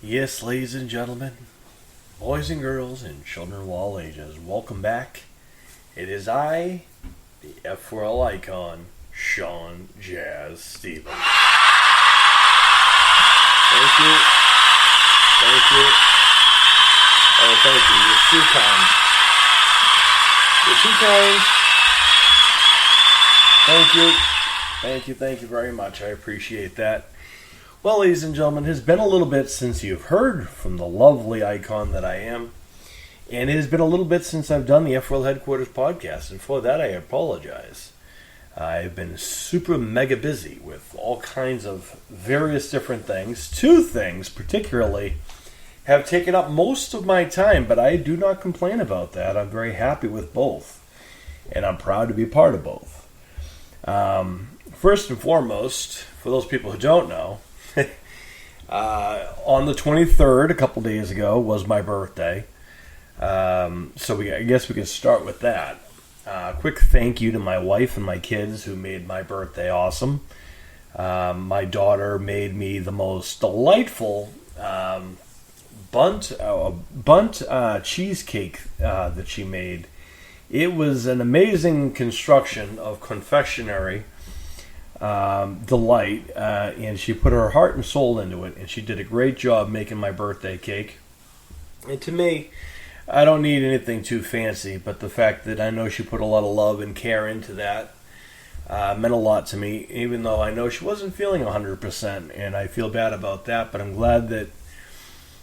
Yes, ladies and gentlemen, boys and girls, and children of all ages, welcome back. It is I, the F4L icon, Sean Jazz Stevens. Thank you. Thank you. Oh, thank you. You're too kind. You're too kind. Thank you. Thank you very much. I appreciate that. Well, ladies and gentlemen, it has been a little bit since you've heard from the lovely icon that I am. And it has been a little bit since I've done the F4L Headquarters podcast. And for that, I apologize. I've been super mega busy with all kinds of various different things. Two things, particularly, have taken up most of my time, but I do not complain about that. I'm very happy with both. And I'm proud to be part of both. First and foremost, for those people who don't know, on the 23rd, a couple days ago, was my birthday. So I guess we can start with that. Quick thank you to my wife and my kids who made my birthday awesome. My daughter made me the most delightful bunt cheesecake that she made. It was an amazing construction of confectionery delight, and she put her heart and soul into it, and she did a great job making my birthday cake. And to me, I don't need anything too fancy, but the fact that I know she put a lot of love and care into that meant a lot to me, even though I know she wasn't feeling 100%, and I feel bad about that, but I'm glad that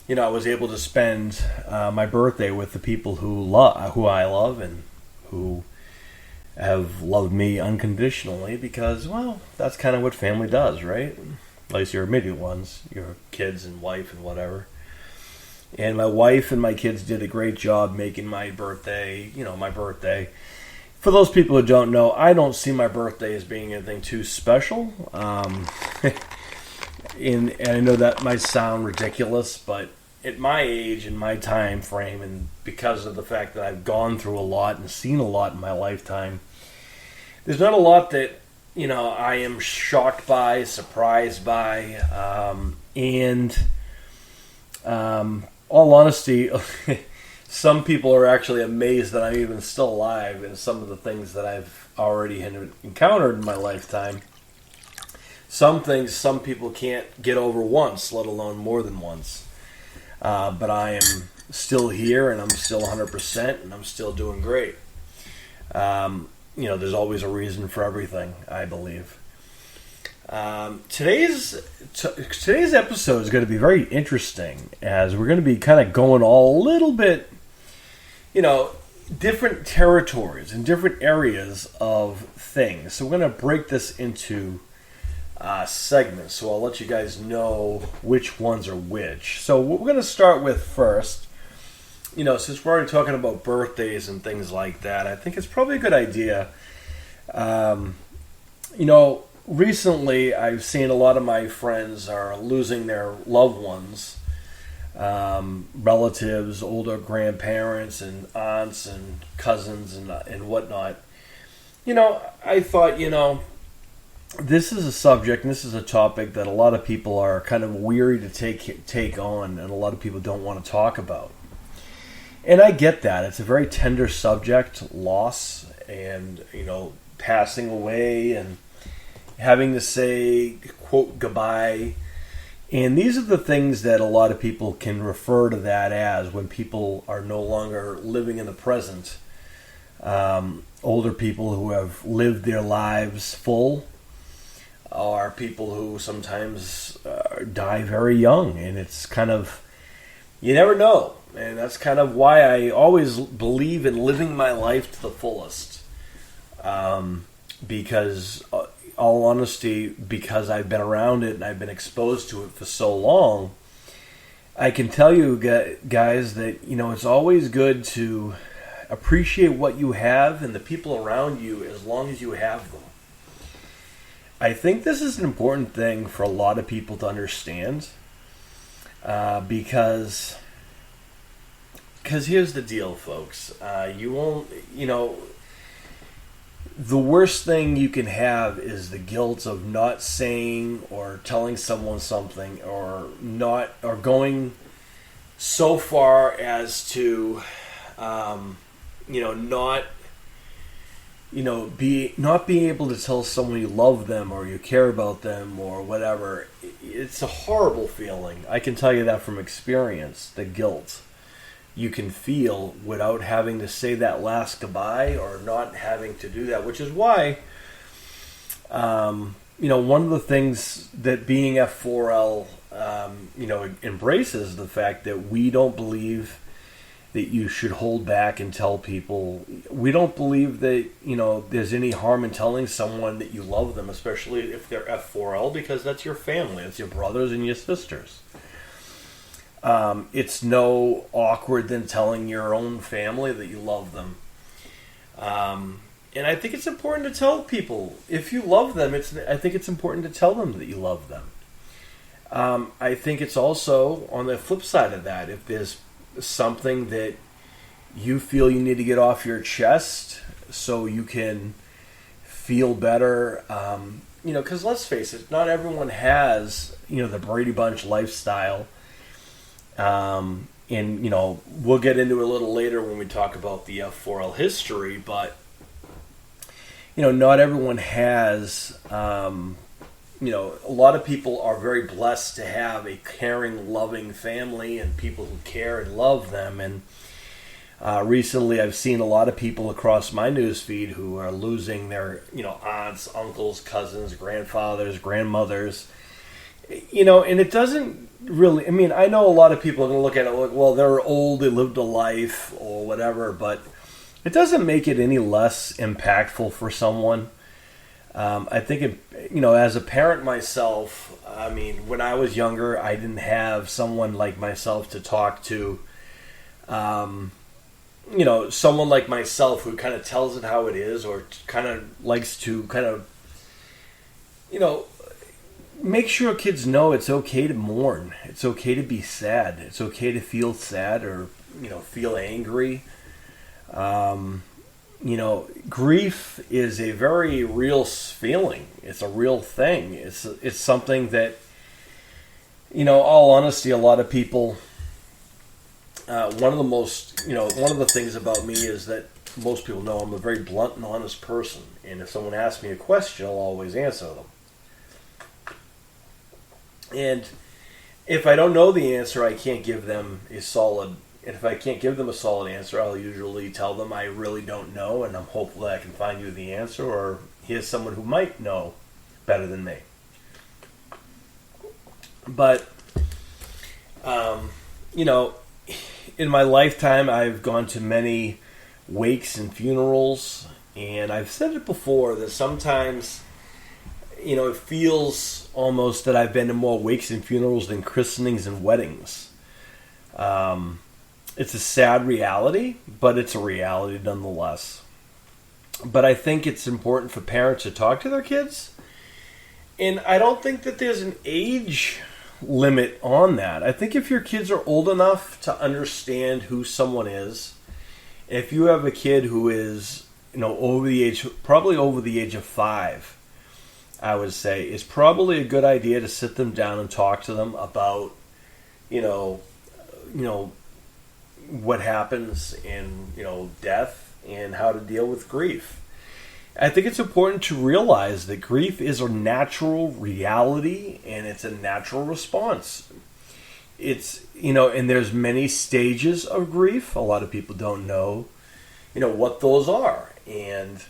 I was able to spend my birthday with the people who I love and who have loved me unconditionally, because, well, that's kind of what family does, right? At least your immediate ones, your kids and wife and whatever. And my wife and my kids did a great job making my birthday, my birthday. For those people who don't know, I don't see my birthday as being anything too special. And I know that might sound ridiculous, but at my age and my time frame, and because of the fact that I've gone through a lot and seen a lot in my lifetime, there's not a lot that I am shocked by, surprised by, and all honesty, some people are actually amazed that I'm even still alive, and some of the things that I've already encountered in my lifetime. Some things some people can't get over once, let alone more than once. But I am still here, and I'm still 100%, and I'm still doing great. There's always a reason for everything, I believe. Today's episode is going to be very interesting, as we're going to be kind of going all a little bit, different territories and different areas of things. So we're going to break this into segments, so I'll let you guys know which ones are which. So what we're going to start with first, since we're already talking about birthdays and things like that, I think it's probably a good idea. Recently I've seen a lot of my friends are losing their loved ones, relatives, older grandparents and aunts and cousins and whatnot. I thought, this is a subject and this is a topic that a lot of people are kind of weary to take on, and a lot of people don't want to talk about. And I get that. It's a very tender subject, loss and, passing away and having to say, quote, goodbye. And these are the things that a lot of people can refer to that as when people are no longer living in the present. Older people who have lived their lives full are people who sometimes die very young. And it's kind of, you never know. And that's kind of why I always believe in living my life to the fullest. Because, all honesty, because I've been around it and I've been exposed to it for so long, I can tell you guys that, it's always good to appreciate what you have and the people around you as long as you have them. I think this is an important thing for a lot of people to understand, because here's the deal, folks. You won't, the worst thing you can have is the guilt of not saying or telling someone something, or going so far as to, not not being able to tell someone you love them or you care about them or whatever. It's a horrible feeling. I can tell you that from experience. The guilt you can feel without having to say that last goodbye or not having to do that, which is why, one of the things that being F4L, embraces the fact that we don't believe that you should hold back and tell people. We don't believe that, there's any harm in telling someone that you love them, especially if they're F4L, because that's your family. It's your brothers and your sisters. It's no awkward than telling your own family that you love them. And I think it's important to tell people, if you love them, I think it's important to tell them that you love them. I think it's also on the flip side of that, if there's something that you feel you need to get off your chest so you can feel better, because let's face it, not everyone has, the Brady Bunch lifestyle. And we'll get into it a little later when we talk about the F4L history, but not everyone has, a lot of people are very blessed to have a caring, loving family and people who care and love them. And recently I've seen a lot of people across my newsfeed who are losing their, aunts, uncles, cousins, grandfathers, grandmothers, and it doesn't really, I know a lot of people are going to look at it like, well, they're old, they lived a life or whatever, but it doesn't make it any less impactful for someone. I think, as a parent myself, when I was younger, I didn't have someone like myself to talk to. Someone like myself who kind of tells it how it is, or kind of likes to make sure kids know it's okay to mourn. It's okay to be sad. It's okay to feel sad or, feel angry. Grief is a very real feeling. It's a real thing. It's something that, all honesty, a lot of people, one of the things about me is that most people know I'm a very blunt and honest person. And if someone asks me a question, I'll always answer them. And if I don't know the answer, I can't give them a solid. And if I can't give them a solid answer, I'll usually tell them I really don't know, and I'm hopeful that I can find you the answer, or here's someone who might know better than me. But, in my lifetime, I've gone to many wakes and funerals, and I've said it before that sometimes, it feels almost that I've been to more wakes and funerals than christenings and weddings. It's a sad reality, but it's a reality nonetheless. But I think it's important for parents to talk to their kids. And I don't think that there's an age limit on that. I think if your kids are old enough to understand who someone is, if you have a kid who is, probably over the age of 5, I would say it's probably a good idea to sit them down and talk to them about, what happens in, death and how to deal with grief. I think it's important to realize that grief is a natural reality and it's a natural response. It's, and there's many stages of grief. A lot of people don't know, what those are. And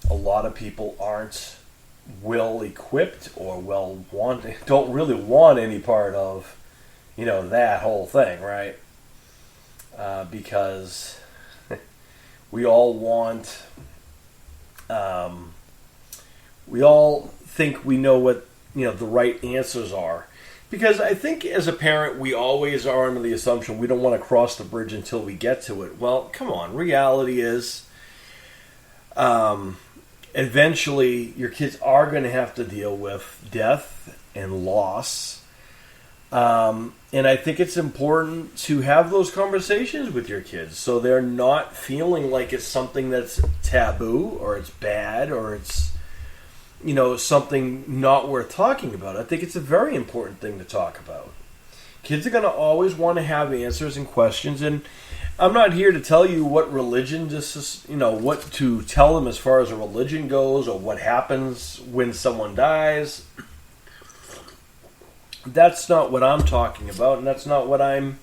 a lot of people aren't well equipped or don't really want any part of, that whole thing, right? Because we all want, we all think we know what, the right answers are. Because I think as a parent, we always are under the assumption we don't want to cross the bridge until we get to it. Well, come on. Reality is, eventually your kids are going to have to deal with death and loss. And I think it's important to have those conversations with your kids so they're not feeling like it's something that's taboo or it's bad or it's, something not worth talking about. I think it's a very important thing to talk about. Kids are going to always want to have answers and questions, and I'm not here to tell you what religion what to tell them as far as a religion goes or what happens when someone dies. That's not what I'm talking about, and that's not what I'm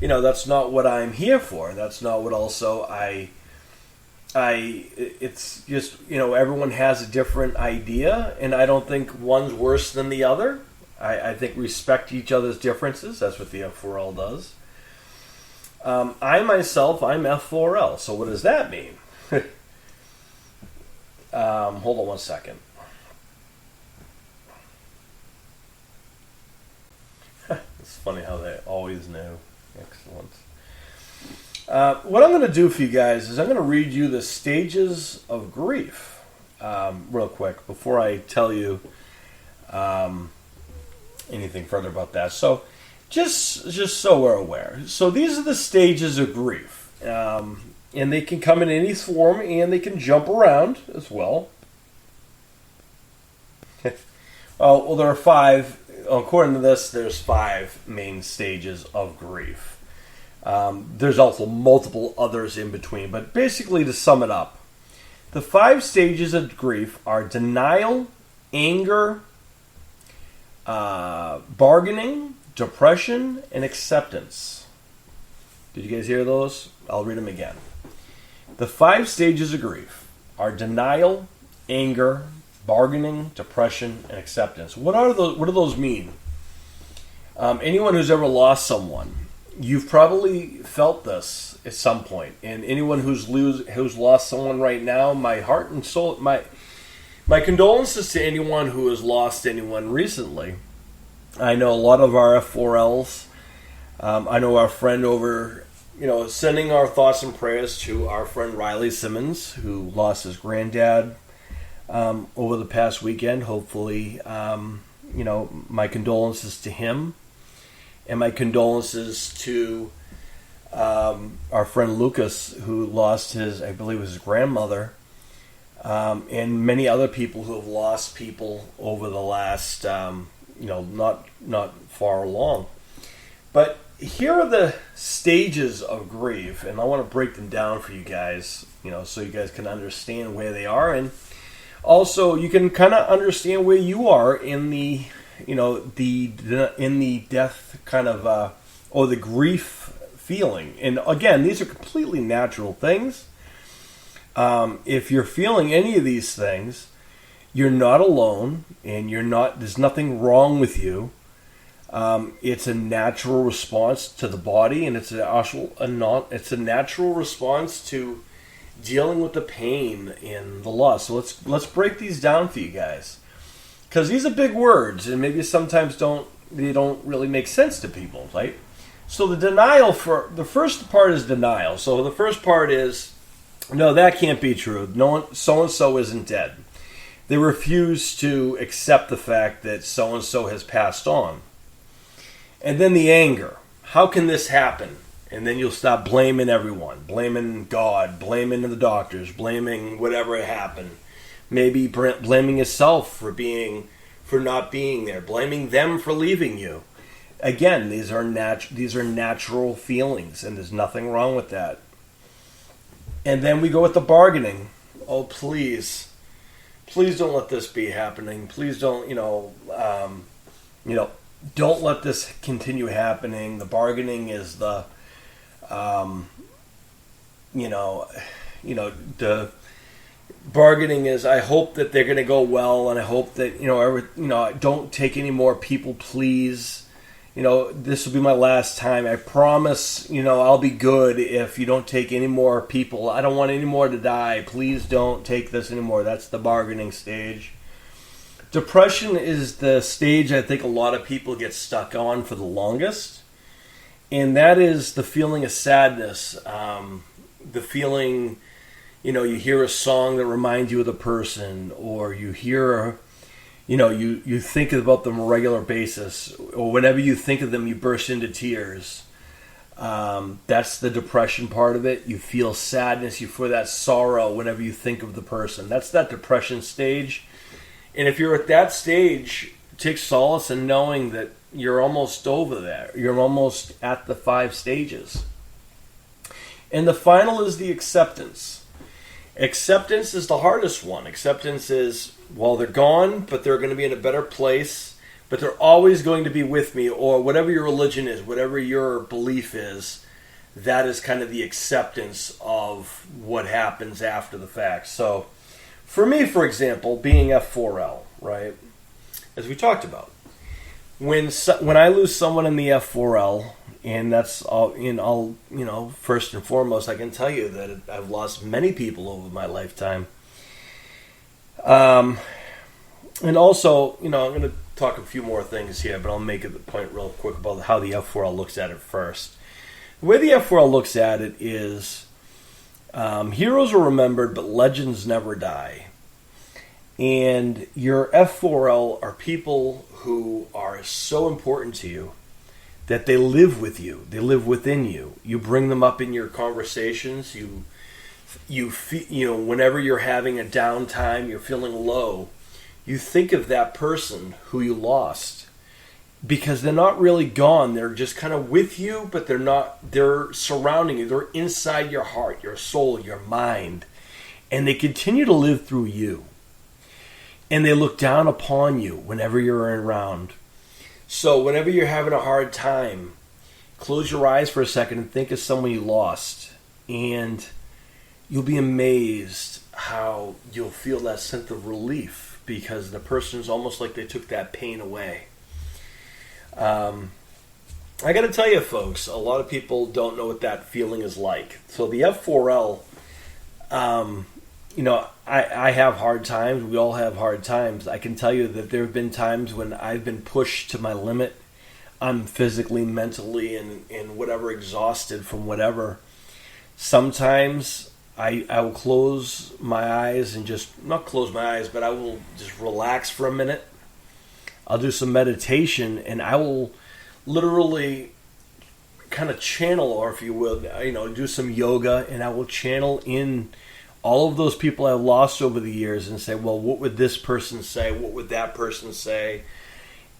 here for. That's not what also it's just, everyone has a different idea, and I don't think one's worse than the other. I think respect each other's differences. That's what the F4L does. I'm F4L, so what does that mean? Hold on one second. It's funny how they always know. Excellent. What I'm going to do for you guys is I'm going to read you the stages of grief real quick before I tell you anything further about that. So just so we're aware. So these are the stages of grief. And they can come in any form and they can jump around as well. Well, there are 5. According to this, there's 5 main stages of grief. There's also multiple others in between. But basically, to sum it up, the 5 stages of grief are denial, anger, bargaining, depression, and acceptance. Did you guys hear those? I'll read them again. The 5 stages of grief are denial, anger, bargaining, depression, and acceptance. What do those mean? Anyone who's ever lost someone, you've probably felt this at some point. And anyone who's lost someone right now, my heart and soul, my condolences to anyone who has lost anyone recently. I know a lot of our F4Ls. I know our friend over, sending our thoughts and prayers to our friend Riley Simmons, who lost his granddad over the past weekend. Hopefully, my condolences to him, and my condolences to our friend Lucas, who lost his grandmother, and many other people who have lost people over the last, not far along. But here are the stages of grief, and I want to break them down for you guys, so you guys can understand where they are, and also you can kind of understand where you are in the, in the death kind of, or the grief feeling. And again, these are completely natural things. If you're feeling any of these things, you're not alone, and there's nothing wrong with you. It's a natural response to the body, and it's a natural response to dealing with the pain and the loss. So let's break these down for you guys, because these are big words, and maybe sometimes they don't really make sense to people, right? So the first part is denial. So the first part is, no, that can't be true. No one, so and so isn't dead. They refuse to accept the fact that so and so has passed on. And then the anger. How can this happen? And then you'll stop blaming everyone, blaming God, blaming the doctors, blaming whatever happened. Maybe blaming yourself for not being there, blaming them for leaving you. Again, these are natural feelings, and there's nothing wrong with that. And then we go with the bargaining. Oh, please don't let this be happening. Please don't, don't let this continue happening. The bargaining is the the bargaining is, I hope that they're going to go well, and I hope that, don't take any more people, please. This will be my last time. I promise, I'll be good if you don't take any more people. I don't want any more to die. Please don't take this anymore. That's the bargaining stage. Depression is the stage I think a lot of people get stuck on for the longest. And that is the feeling of sadness. The feeling, you hear a song that reminds you of the person, or you hear you think about them on a regular basis, or whenever you think of them, you burst into tears. That's the depression part of it. You feel sadness, you feel that sorrow whenever you think of the person. That's that depression stage. And if you're at that stage, take solace in knowing that you're almost over there. You're almost at the 5 stages. And the final is the acceptance. Acceptance is the hardest one. Acceptance is, well, they're gone, but they're going to be in a better place, but they're always going to be with me, or whatever your religion is, whatever your belief is, that is kind of the acceptance of what happens after the fact. So, for me, for example, being F4L, right, as we talked about, when I lose someone in the F4L, and that's all, first and foremost, I can tell you that I've lost many people over my lifetime. And also, I'm going to talk a few more things here, but I'll make it the point real quick about how the F4L looks at it first. The way the F4L looks at it is, heroes are remembered, but legends never die. And your F4L are people who are so important to you that they live with you. They live within you. You bring them up in your conversations. You feel, whenever you're having a downtime, you're feeling low, you think of that person who you lost, because they're not really gone. They're just kind of with you, but they're surrounding you. They're inside your heart, your soul, your mind, and they continue to live through you. And they look down upon you whenever you're around. So whenever you're having a hard time, close your eyes for a second and think of someone you lost. And you'll be amazed how you'll feel that sense of relief, because the person's almost like they took that pain away. I got to tell you, folks, a lot of people don't know what that feeling is like. So the F4L, I have hard times. We all have hard times. I can tell you that there have been times when I've been pushed to my limit. I'm physically, mentally, and whatever, exhausted from whatever. Sometimes I will close my eyes and just, not close my eyes, but I will just relax for a minute. I'll do some meditation, and I will literally kind of channel, or if you will, do some yoga, and I will channel in all of those people I've lost over the years and say, well, what would this person say? What would that person say?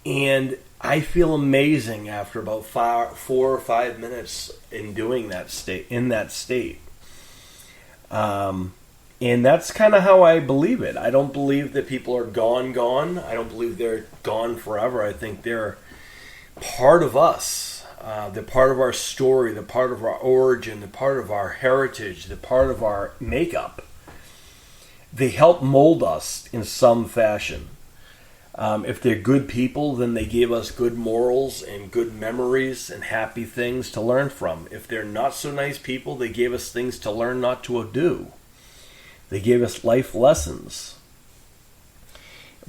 And I feel amazing after about 4 or 5 minutes in doing that state, and that's kind of how I believe it. I don't believe that people are gone. I don't believe they're gone forever. I think they're part of us. They're part of our story. They're part of our origin. They're part of our heritage. They're part of our makeup. They help mold us in some fashion. If they're good people, then they gave us good morals and good memories and happy things to learn from. If they're not so nice people, they gave us things to learn not to do. They gave us life lessons.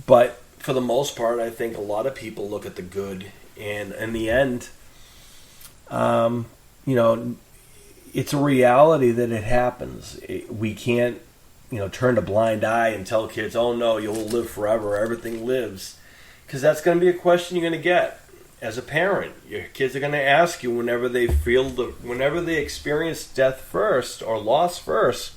But for the most part, I think a lot of people look at the good, and in the end, it's a reality that it happens. We can't, turn a blind eye and tell kids, oh no, you'll live forever, everything lives. Because that's going to be a question you're going to get as a parent. Your kids are going to ask you whenever they experience death first or loss first,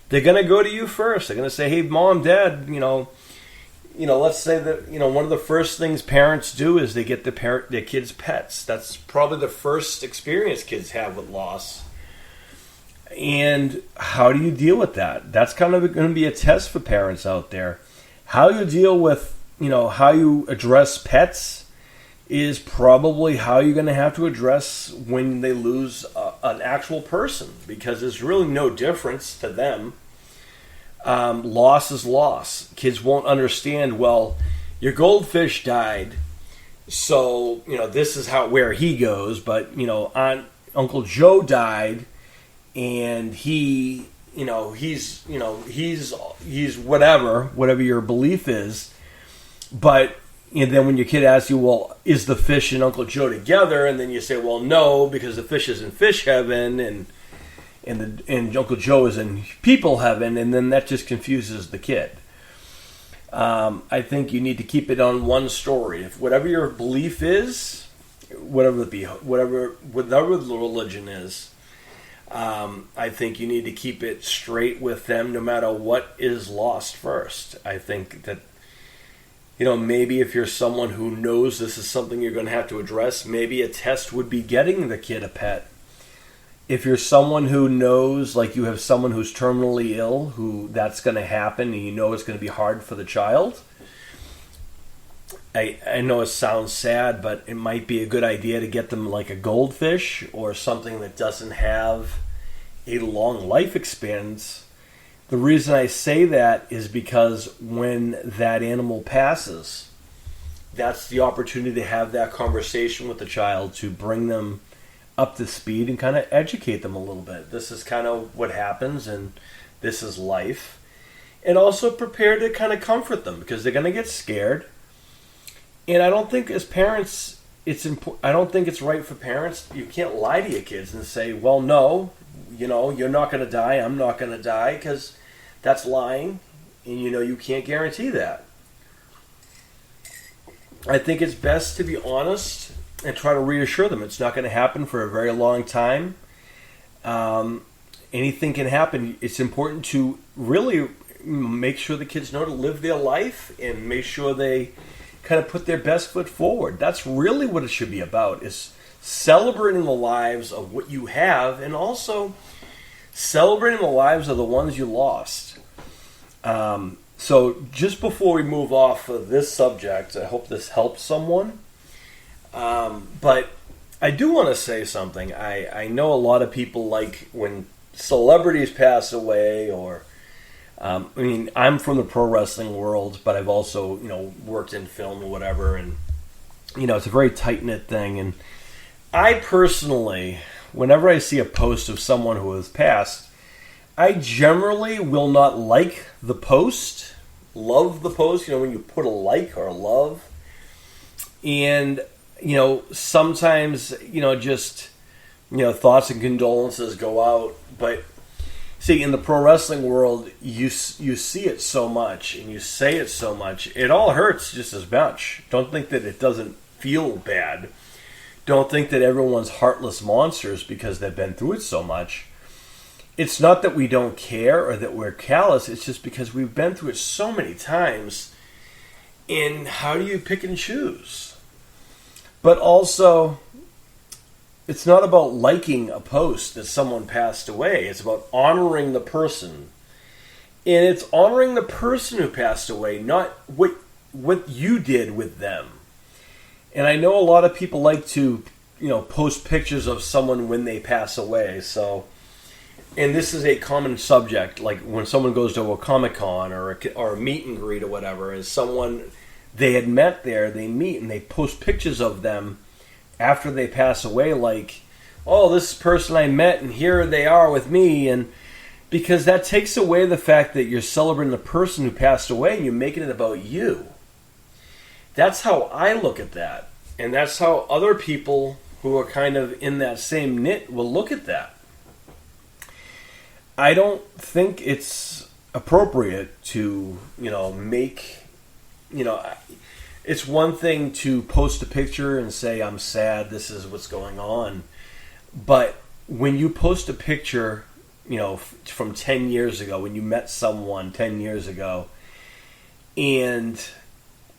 they're going to go to you first. They're going to say, hey, mom, dad, let's say that, one of the first things parents do is they get their kids pets. That's probably the first experience kids have with loss. And how do you deal with that? That's kind of going to be a test for parents out there. How you deal with, how you address pets is probably how you're going to have to address when they lose an actual person, because there's really no difference to them. Loss is loss. Kids won't understand, well, your goldfish died, so, this is where he goes, but, Uncle Joe died, and he's whatever your belief is. But then when your kid asks you, well, is the fish and Uncle Joe together? And then you say, well, no, because the fish is in fish heaven, and Uncle Joe is in people heaven, and then that just confuses the kid. I think you need to keep it on one story. If whatever your belief is, whatever the religion is, I think you need to keep it straight with them, no matter what is lost first. I think that, maybe if you're someone who knows this is something you're going to have to address, maybe a test would be getting the kid a pet. If you're someone who knows, like you have someone who's terminally ill, who that's going to happen, and it's going to be hard for the child, I know it sounds sad, but it might be a good idea to get them like a goldfish or something that doesn't have a long life experience. The reason I say that is because when that animal passes, that's the opportunity to have that conversation with the child, to bring them up to speed and kind of educate them a little bit. This is kind of what happens, and this is life. And also prepare to kind of comfort them, because they're going to get scared. And I don't think as parents, I don't think it's right for parents. You can't lie to your kids and say, well, no, you're not going to die, I'm not going to die, because that's lying, and you can't guarantee that. I think it's best to be honest and try to reassure them it's not going to happen for a very long time. Anything can happen. It's important to really make sure the kids know to live their life and make sure they kind of put their best foot forward. That's really what it should be about, is celebrating the lives of what you have, and also celebrating the lives of the ones you lost. So just before we move off of this subject, I hope this helps someone. But I do want to say something. I know a lot of people like when celebrities pass away, or I'm from the pro wrestling world, but I've also worked in film or whatever, and it's a very tight-knit thing. And I personally, whenever I see a post of someone who has passed, I generally will not like the post, love the post, when you put a like or a love. And sometimes, just, thoughts and condolences go out. But see, in the pro wrestling world, you see it so much and you say it so much. It all hurts just as much. Don't think that it doesn't feel bad. Don't think that everyone's heartless monsters because they've been through it so much. It's not that we don't care or that we're callous. It's just because we've been through it so many times. And how do you pick and choose? But also, it's not about liking a post that someone passed away. It's about honoring the person. And it's honoring the person who passed away, not what you did with them. And I know a lot of people like to, post pictures of someone when they pass away. So, and this is a common subject, like when someone goes to a Comic-Con or a meet and greet or whatever, and someone they had met there, they meet and they post pictures of them after they pass away, like, oh, this person I met and here they are with me. And because that takes away the fact that you're celebrating the person who passed away and you're making it about you. That's how I look at that. And that's how other people who are kind of in that same knit will look at that. I don't think it's appropriate to, make, it's one thing to post a picture and say, I'm sad, this is what's going on. But when you post a picture, from 10 years ago, when you met someone 10 years ago, and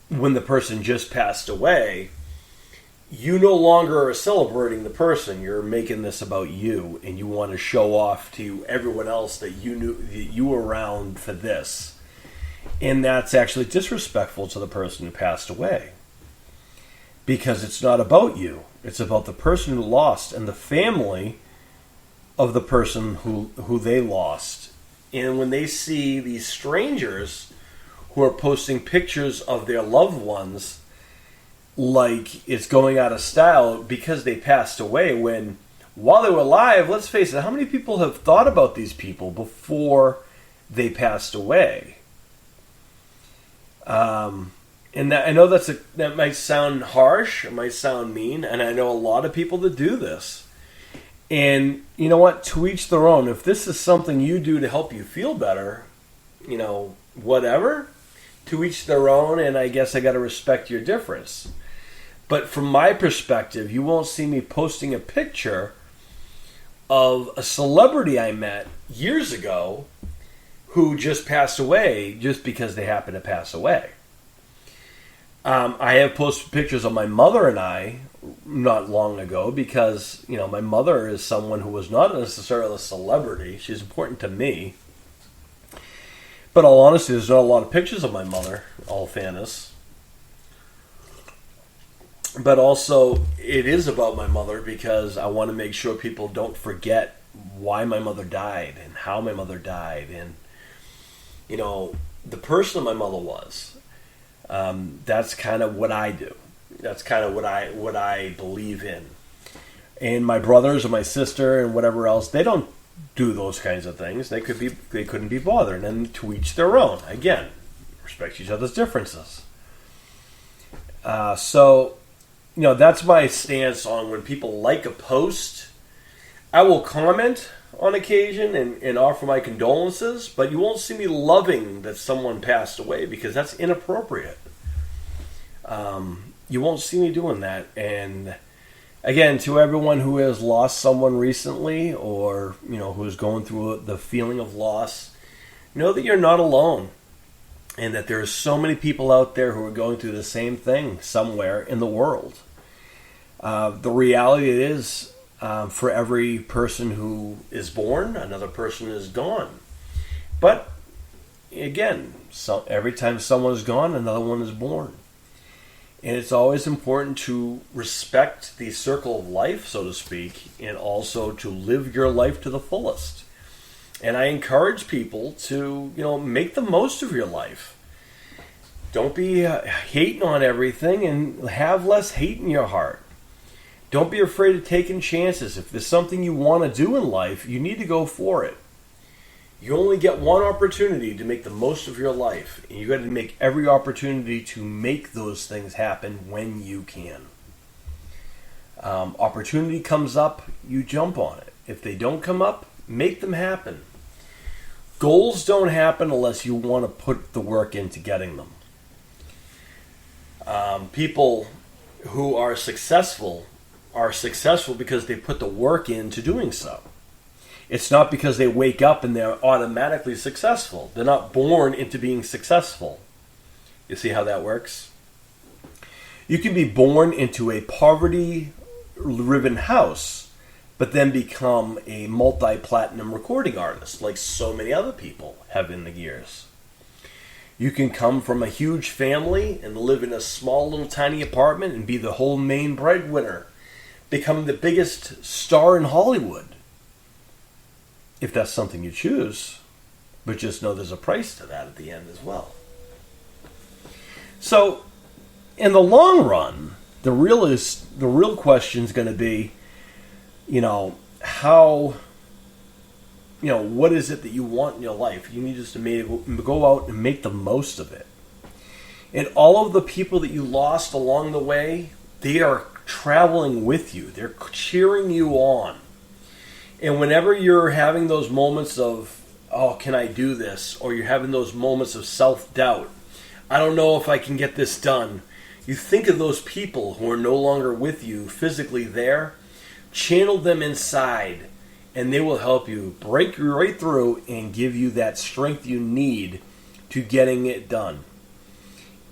when the person just passed away, you no longer are celebrating the person. You're making this about you, and you want to show off to everyone else that you knew, that you were around for this. And that's actually disrespectful to the person who passed away. Because it's not about you. It's about the person who lost and the family of the person who they lost. And when they see these strangers who are posting pictures of their loved ones like it's going out of style because they passed away, when while they were alive, let's face it, how many people have thought about these people before they passed away? And I know that might sound harsh, it might sound mean, and I know a lot of people that do this. And you know what? To each their own. If this is something you do to help you feel better, whatever, to each their own, and I guess I got to respect your difference. But from my perspective, you won't see me posting a picture of a celebrity I met years ago who just passed away just because they happened to pass away. I have posted pictures of my mother and I not long ago because, my mother is someone who was not necessarily a celebrity. She's important to me. But all honesty, there's not a lot of pictures of my mother, all fairness. But also, it is about my mother because I want to make sure people don't forget why my mother died and how my mother died and, the person my mother was. That's kind of what I do. That's kind of what I believe in. And my brothers or my sister and whatever else, they don't do those kinds of things. They couldn't be bothered. And to each their own. Again, respect each other's differences. So that's my stance on when people like a post. I will comment on occasion and offer my condolences, but you won't see me loving that someone passed away because that's inappropriate. You won't see me doing that. And again, to everyone who has lost someone recently or, who is going through the feeling of loss, know that you're not alone and that there's so many people out there who are going through the same thing somewhere in the world. The reality is, for every person who is born, another person is gone. But again, every time someone is gone, another one is born. And it's always important to respect the circle of life, so to speak, and also to live your life to the fullest. And I encourage people to, make the most of your life. Don't be hating on everything and have less hate in your heart. Don't be afraid of taking chances. If there's something you want to do in life, you need to go for it. You only get one opportunity to make the most of your life, and you got to make every opportunity to make those things happen when you can. Opportunity comes up, you jump on it. If they don't come up, make them happen. Goals don't happen unless you want to put the work into getting them. People who are successful because they put the work into doing so. It's not because they wake up and they're automatically successful. They're not born into being successful. You see how that works? You can be born into a poverty-riven house, but then become a multi-platinum recording artist, like so many other people have in the years. You can come from a huge family and live in a small little tiny apartment and be the whole main breadwinner, become the biggest star in Hollywood. If that's something you choose, but just know there's a price to that at the end as well. So, in the long run, the real question is going to be, how, what is it that you want in your life? You need just to go out and make the most of it. And all of the people that you lost along the way, they are traveling with you. They're cheering you on. And whenever you're having those moments of, oh, can I do this? Or you're having those moments of self-doubt. I don't know if I can get this done. You think of those people who are no longer with you physically there. Channel them inside. And they will help you break right through and give you that strength you need to getting it done.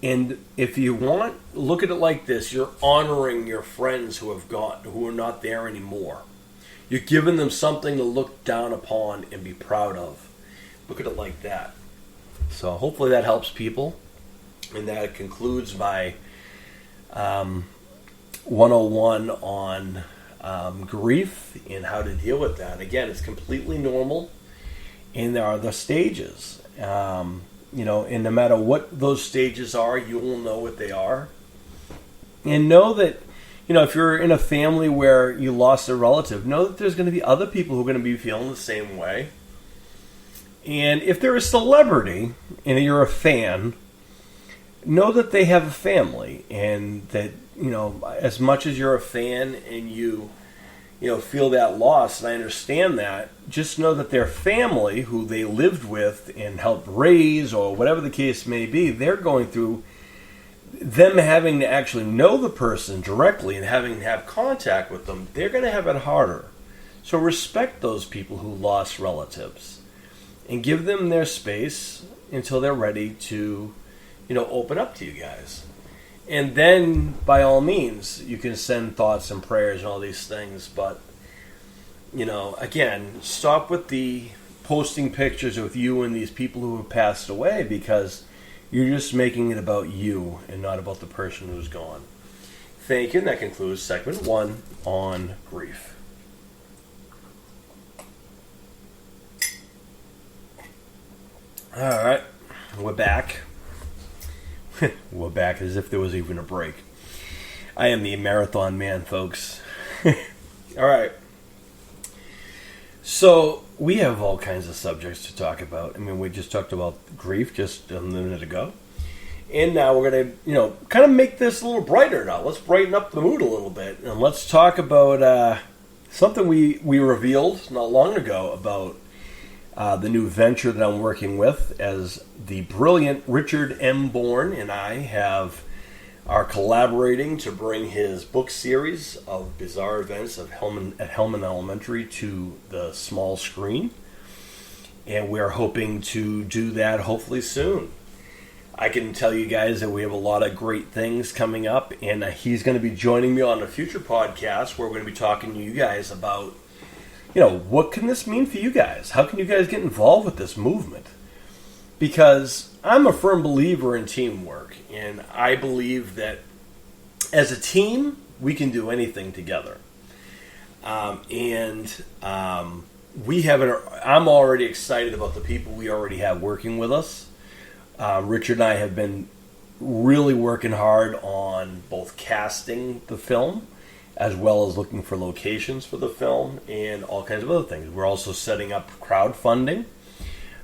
And if you want, look at it like this. You're honoring your friends who have gone, who are not there anymore. You're giving them something to look down upon and be proud of. Look at it like that. So hopefully that helps people. And that concludes my 101 on grief and how to deal with that. Again, it's completely normal. And there are the stages. And no matter what those stages are, you will know what they are. And know that, if you're in a family where you lost a relative, know that there's going to be other people who are going to be feeling the same way. And if they're a celebrity and you're a fan, know that they have a family and that, as much as you're a fan and you feel that loss, and I understand that. Just know that their family, who they lived with and helped raise, or whatever the case may be, they're going through them having to actually know the person directly and having to have contact with them. They're going to have it harder. So respect those people who lost relatives and give them their space until they're ready to, open up to you guys. And then, by all means, you can send thoughts and prayers and all these things. But, again, stop with the posting pictures of you and these people who have passed away, because you're just making it about you and not about the person who's gone. Thank you, and that concludes segment 1 on grief. All right, we're back. We're back as if there was even a break. I am the marathon man, folks. All right. So we have all kinds of subjects to talk about. I mean, we just talked about grief just a minute ago. And now we're going to, kind of make this a little brighter now. Let's brighten up the mood a little bit. And let's talk about something we revealed not long ago about the new venture that I'm working with, as the brilliant Richard M. Bourne and I are collaborating to bring his book series of bizarre events at Hellman Elementary to the small screen. And we're hoping to do that hopefully soon. I can tell you guys that we have a lot of great things coming up, and he's going to be joining me on a future podcast where we're going to be talking to you guys about, what can this mean for you guys? How can you guys get involved with this movement? Because I'm a firm believer in teamwork, and I believe that as a team, we can do anything together. I'm already excited about the people we already have working with us. Richard and I have been really working hard on both casting the film as well as looking for locations for the film and all kinds of other things. We're also setting up crowdfunding.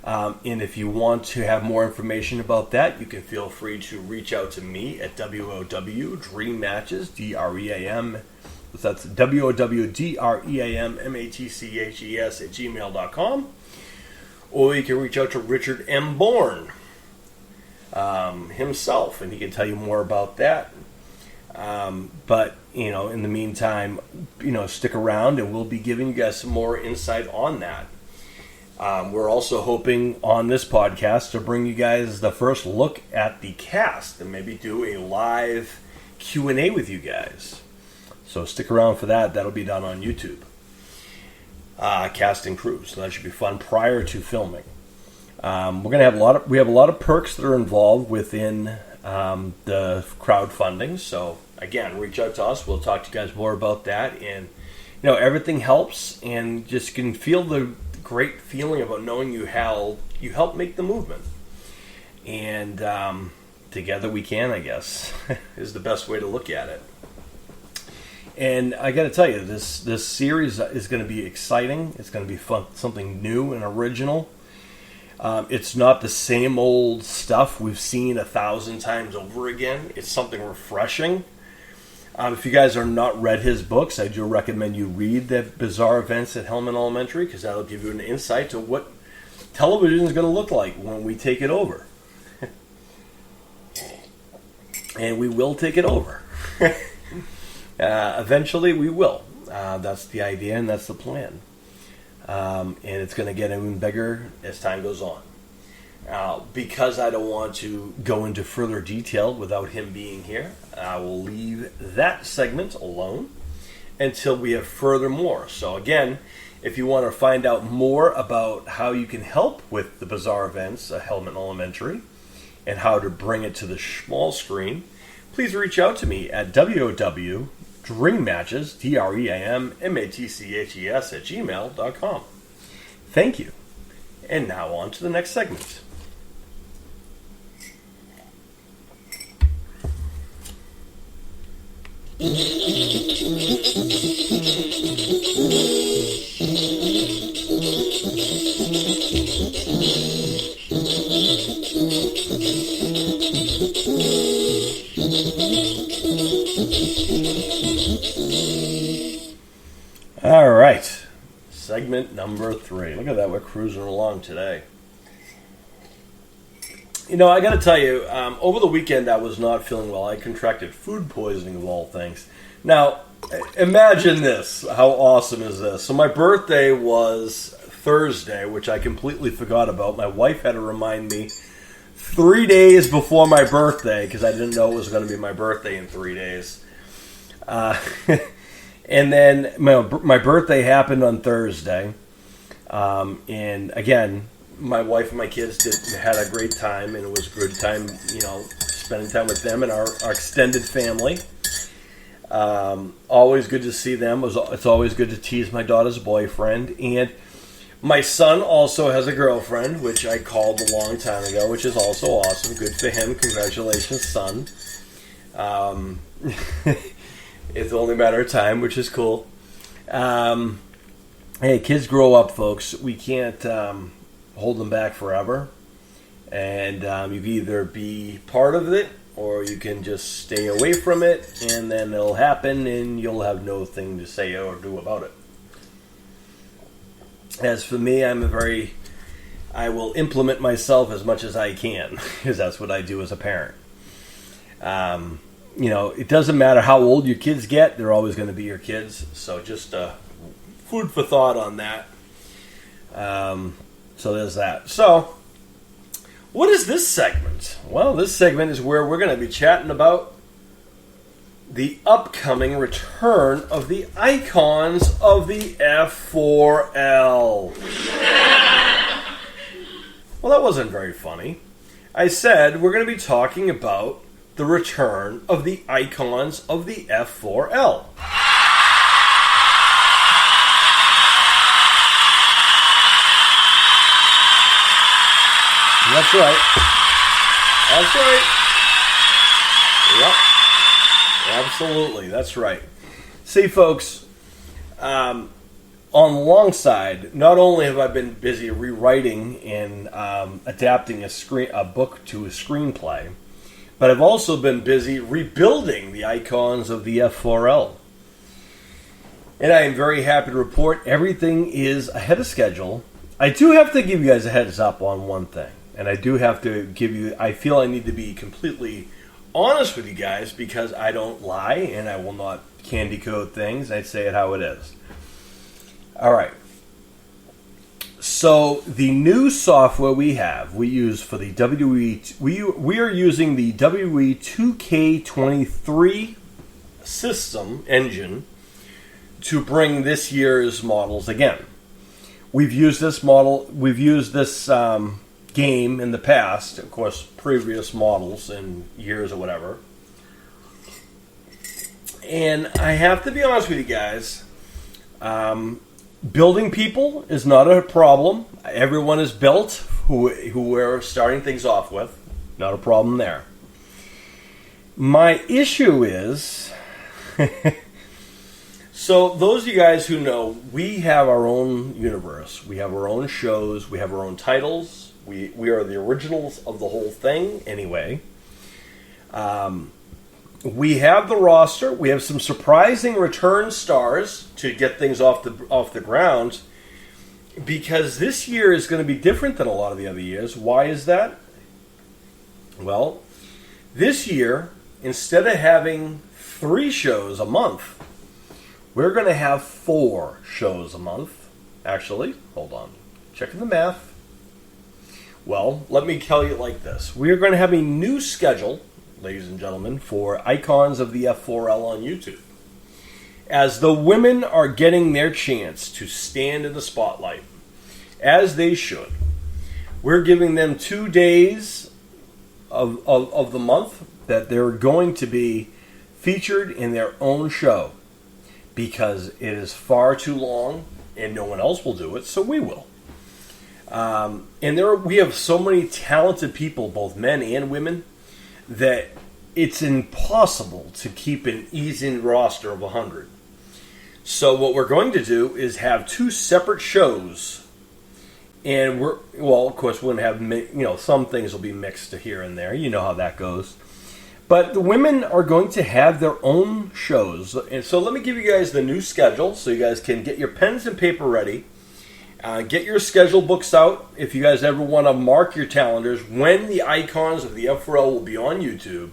And if you want to have more information about that, you can feel free to reach out to me at WOW-DREAMmatches, DREAM. That's WOW-DREAMmatches at gmail.com. Or you can reach out to Richard M. Bourne himself, and he can tell you more about that. But, in the meantime, stick around, and we'll be giving you guys some more insight on that. We're also hoping on this podcast to bring you guys the first look at the cast and maybe do a live Q&A with you guys. So stick around for that. That'll be done on YouTube. Cast and crew. So that should be fun prior to filming. We're gonna have we have a lot of perks that are involved within the crowdfunding. So again, reach out to us. We'll talk to you guys more about that. And everything helps, and just can feel the great feeling about knowing you help make the movement. And together we can, I guess, is the best way to look at it. And I got to tell you, this series is going to be exciting. It's going to be fun, something new and original. It's not the same old stuff we've seen 1,000 times over again. It's something refreshing. If you guys are not read his books, I do recommend you read the Bizarre Events at Hellman Elementary, because that'll give you an insight to what television is going to look like when we take it over. And we will take it over. Eventually we will. That's the idea, and that's the plan. And it's going to get even bigger as time goes on. Because I don't want to go into further detail without him being here, I will leave that segment alone until we have furthermore. So again, if you want to find out more about how you can help with the Bizarre Events at Hellman Elementary and how to bring it to the small screen, please reach out to me at WOW-DREAMmatches, DREAMmatches at gmail.com. Thank you. And now on to the next segment. All right. Segment number 3. Look at that. We're cruising along today. You know, I got to tell you, over the weekend I was not feeling well. I contracted food poisoning of all things. Now, imagine this. How awesome is this? So my birthday was Thursday, which I completely forgot about. My wife had to remind me 3 days before my birthday because I didn't know it was going to be my birthday in 3 days. And then my birthday happened on Thursday. And again, my wife and my kids had a great time, and it was a good time, you know, spending time with them and our extended family. Always good to see them. It's always good to tease my daughter's boyfriend. And my son also has a girlfriend, which I called a long time ago, which is also awesome. Good for him. Congratulations, son. It's only a matter of time, which is cool. Hey, kids grow up, folks. We can't hold them back forever. And you can either be part of it, or you can just stay away from it, and then it'll happen, and you'll have nothing to say or do about it. As for me, I will implement myself as much as I can, because that's what I do as a parent. You know, it doesn't matter how old your kids get, they're always going to be your kids. So just food for thought on that. So there's that. So, what is this segment? Well, this segment is where we're going to be chatting about the upcoming return of the icons of the F4L. Well, that wasn't very funny. I said we're going to be talking about the return of the icons of the F4L. That's right. That's right. Yep. Absolutely. That's right. See, folks, on the long side, not only have I been busy rewriting and adapting a book to a screenplay, but I've also been busy rebuilding the icons of the F4L. And I am very happy to report everything is ahead of schedule. I do have to give you guys a heads up on one thing. And I do have to I feel I need to be completely honest with you guys because I don't lie and I will not candy coat things. I say it how it is. All right. So the new software we use for the we are using the WE 2K23 system engine to bring this year's models again. We've used this game in the past, of course, previous models in years or whatever. And I have to be honest with you guys, building people is not a problem. Everyone is built who we're starting things off with. Not a problem there. My issue is, so those of you guys who know, we have our own universe. We have our own shows. We have our own titles. We are the originals of the whole thing anyway. We have the roster. We have some surprising return stars to get things off the ground because this year is going to be different than a lot of the other years. Why is that? Well, this year, instead of having 3 shows a month, we're going to have 4 shows a month. Actually, hold on. Checking the math. Well, let me tell you like this. We are going to have a new schedule, ladies and gentlemen, for icons of the F4L on YouTube. As the women are getting their chance to stand in the spotlight, as they should, we're giving them 2 days of the month that they're going to be featured in their own show because it is far too long and no one else will do it, so we will. And we have so many talented people, both men and women, that it's impossible to keep an easy roster of 100. So what we're going to do is have 2 separate shows, and of course, we're going to have, some things will be mixed here and there. You know how that goes. But the women are going to have their own shows. And so let me give you guys the new schedule so you guys can get your pens and paper ready. Get your schedule books out if you guys ever want to mark your calendars when the icons of the F4L will be on YouTube.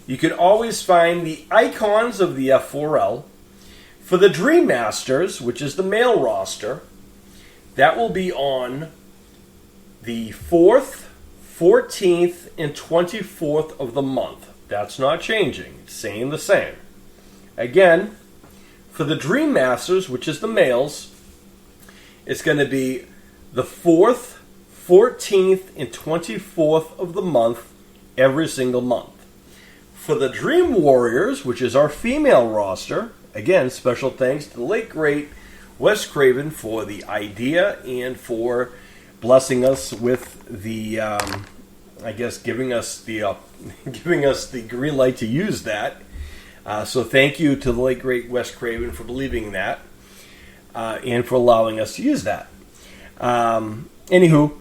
You can always find the icons of the F4L for the Dream Masters, which is the male roster. That will be on the 4th, 14th, and 24th of the month. That's not changing. It's staying the same. Again, for the Dream Masters, which is the males, it's going to be the 4th, 14th, and 24th of the month every single month. For the Dream Warriors, which is our female roster, again, special thanks to the late, great Wes Craven for the idea and for blessing us with the, giving us the green light to use that. So thank you to the late, great Wes Craven for believing in that. And for allowing us to use that. Anywho,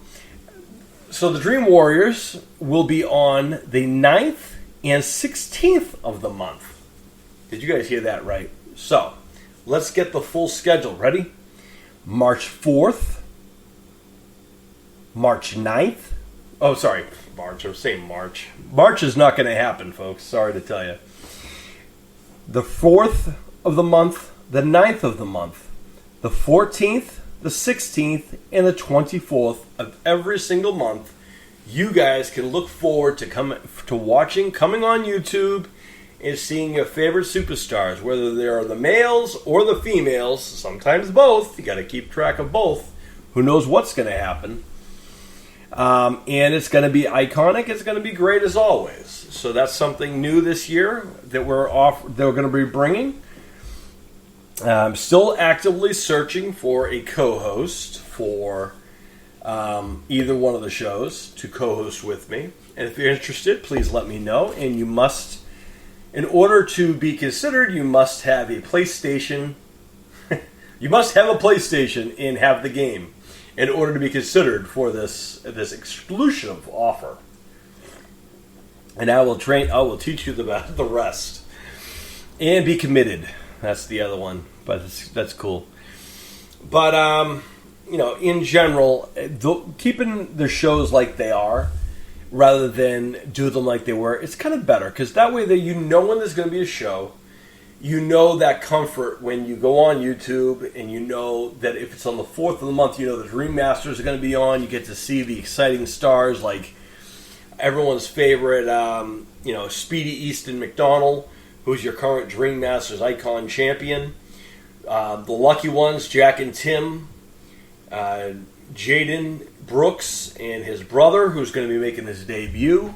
so the Dream Warriors will be on the 9th and 16th of the month. Did you guys hear that right? So, let's get the full schedule. Ready? March 4th, March 9th. Oh, sorry, March. I'm saying March. March is not going to happen, folks. Sorry to tell you. The 4th of the month, the 9th of the month, the 14th, the 16th, and the 24th of every single month, you guys can look forward to coming on YouTube and seeing your favorite superstars, whether they are the males or the females, sometimes both. You got to keep track of both. Who knows what's going to happen? And it's going to be iconic. It's going to be great as always. So that's something new this year that we're going to be bringing. I'm still actively searching for a co-host for either one of the shows to co-host with me. And if you're interested, please let me know. And you must, in order to be considered, you must have a PlayStation. You must have a PlayStation and have the game in order to be considered for this exclusive offer. And I will teach you the rest. And be committed. That's the other one, but that's cool. But, in general, keeping the shows like they are, rather than do them like they were, it's kind of better. Because that way you know when there's going to be a show. You know that comfort when you go on YouTube, and you know that if it's on the 4th of the month, you know the Dream Masters are going to be on. You get to see the exciting stars like everyone's favorite, Speedy Easton McDonald, who's your current Dream Masters Icon champion. The lucky ones, Jack and Tim, Jaden Brooks and his brother, who's going to be making his debut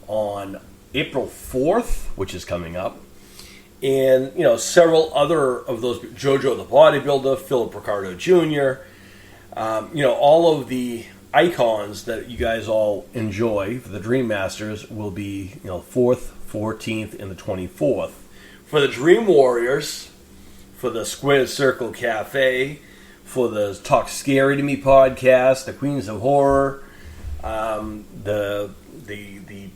on April 4th, which is coming up. And, several other of those, JoJo the Bodybuilder, Philip Ricardo Jr., all of the icons that you guys all enjoy for the Dream Masters will be, 4th, 14th, and the 24th. For the Dream Warriors, for the Squared Circle Cafe, for the Talk Scary to Me podcast, the Queens of Horror, the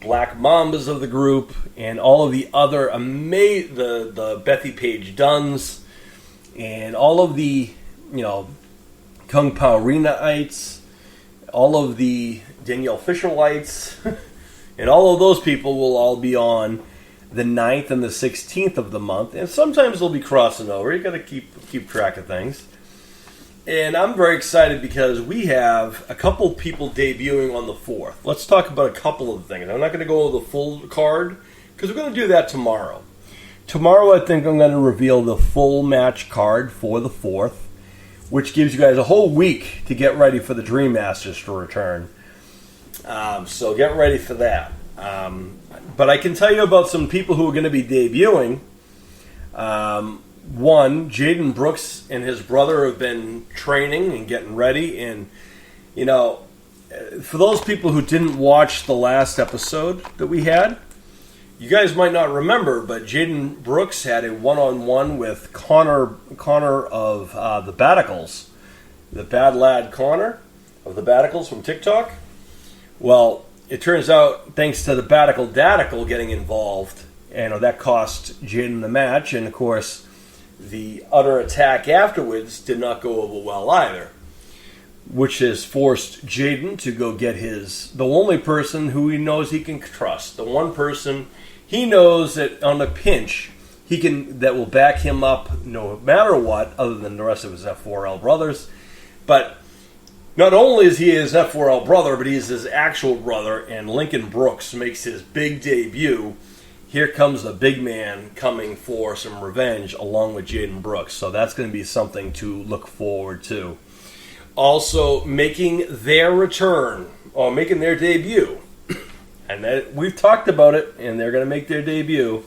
Black Mambas of the group, and all of the other the Bethy Page Duns, and all of the Kung Pao Rena-ites, all of the Danielle Fisher-lites, and all of those people will all be on the 9th and the 16th of the month, and sometimes they'll be crossing over. You got to keep track of things. And I'm very excited because we have a couple people debuting on the 4th. Let's talk about a couple of things. I'm not going to go over the full card because we're going to do that tomorrow. Tomorrow I think I'm going to reveal the full match card for the 4th, which gives you guys a whole week to get ready for the Dream Masters to return. So get ready for that. But I can tell you about some people who are going to be debuting. One, Jaden Brooks and his brother have been training and getting ready. And, for those people who didn't watch the last episode that we had, you guys might not remember, but Jaden Brooks had a one-on-one with Connor of the Baticles, the bad lad Connor of the Baticles from TikTok. Well, it turns out, thanks to the Datical getting involved, that cost Jaden the match, and of course, the utter attack afterwards did not go over well either, which has forced Jaden to go get the only person who he knows he can trust, the one person he knows that on a pinch that will back him up no matter what, other than the rest of his F4L brothers. But not only is he his F4L brother, but he is his actual brother, and Lincoln Brooks makes his big debut. Here comes the big man coming for some revenge along with Jaden Brooks, so that's going to be something to look forward to. Also making their return, or making their debut, and we've talked about it, and they're going to make their debut.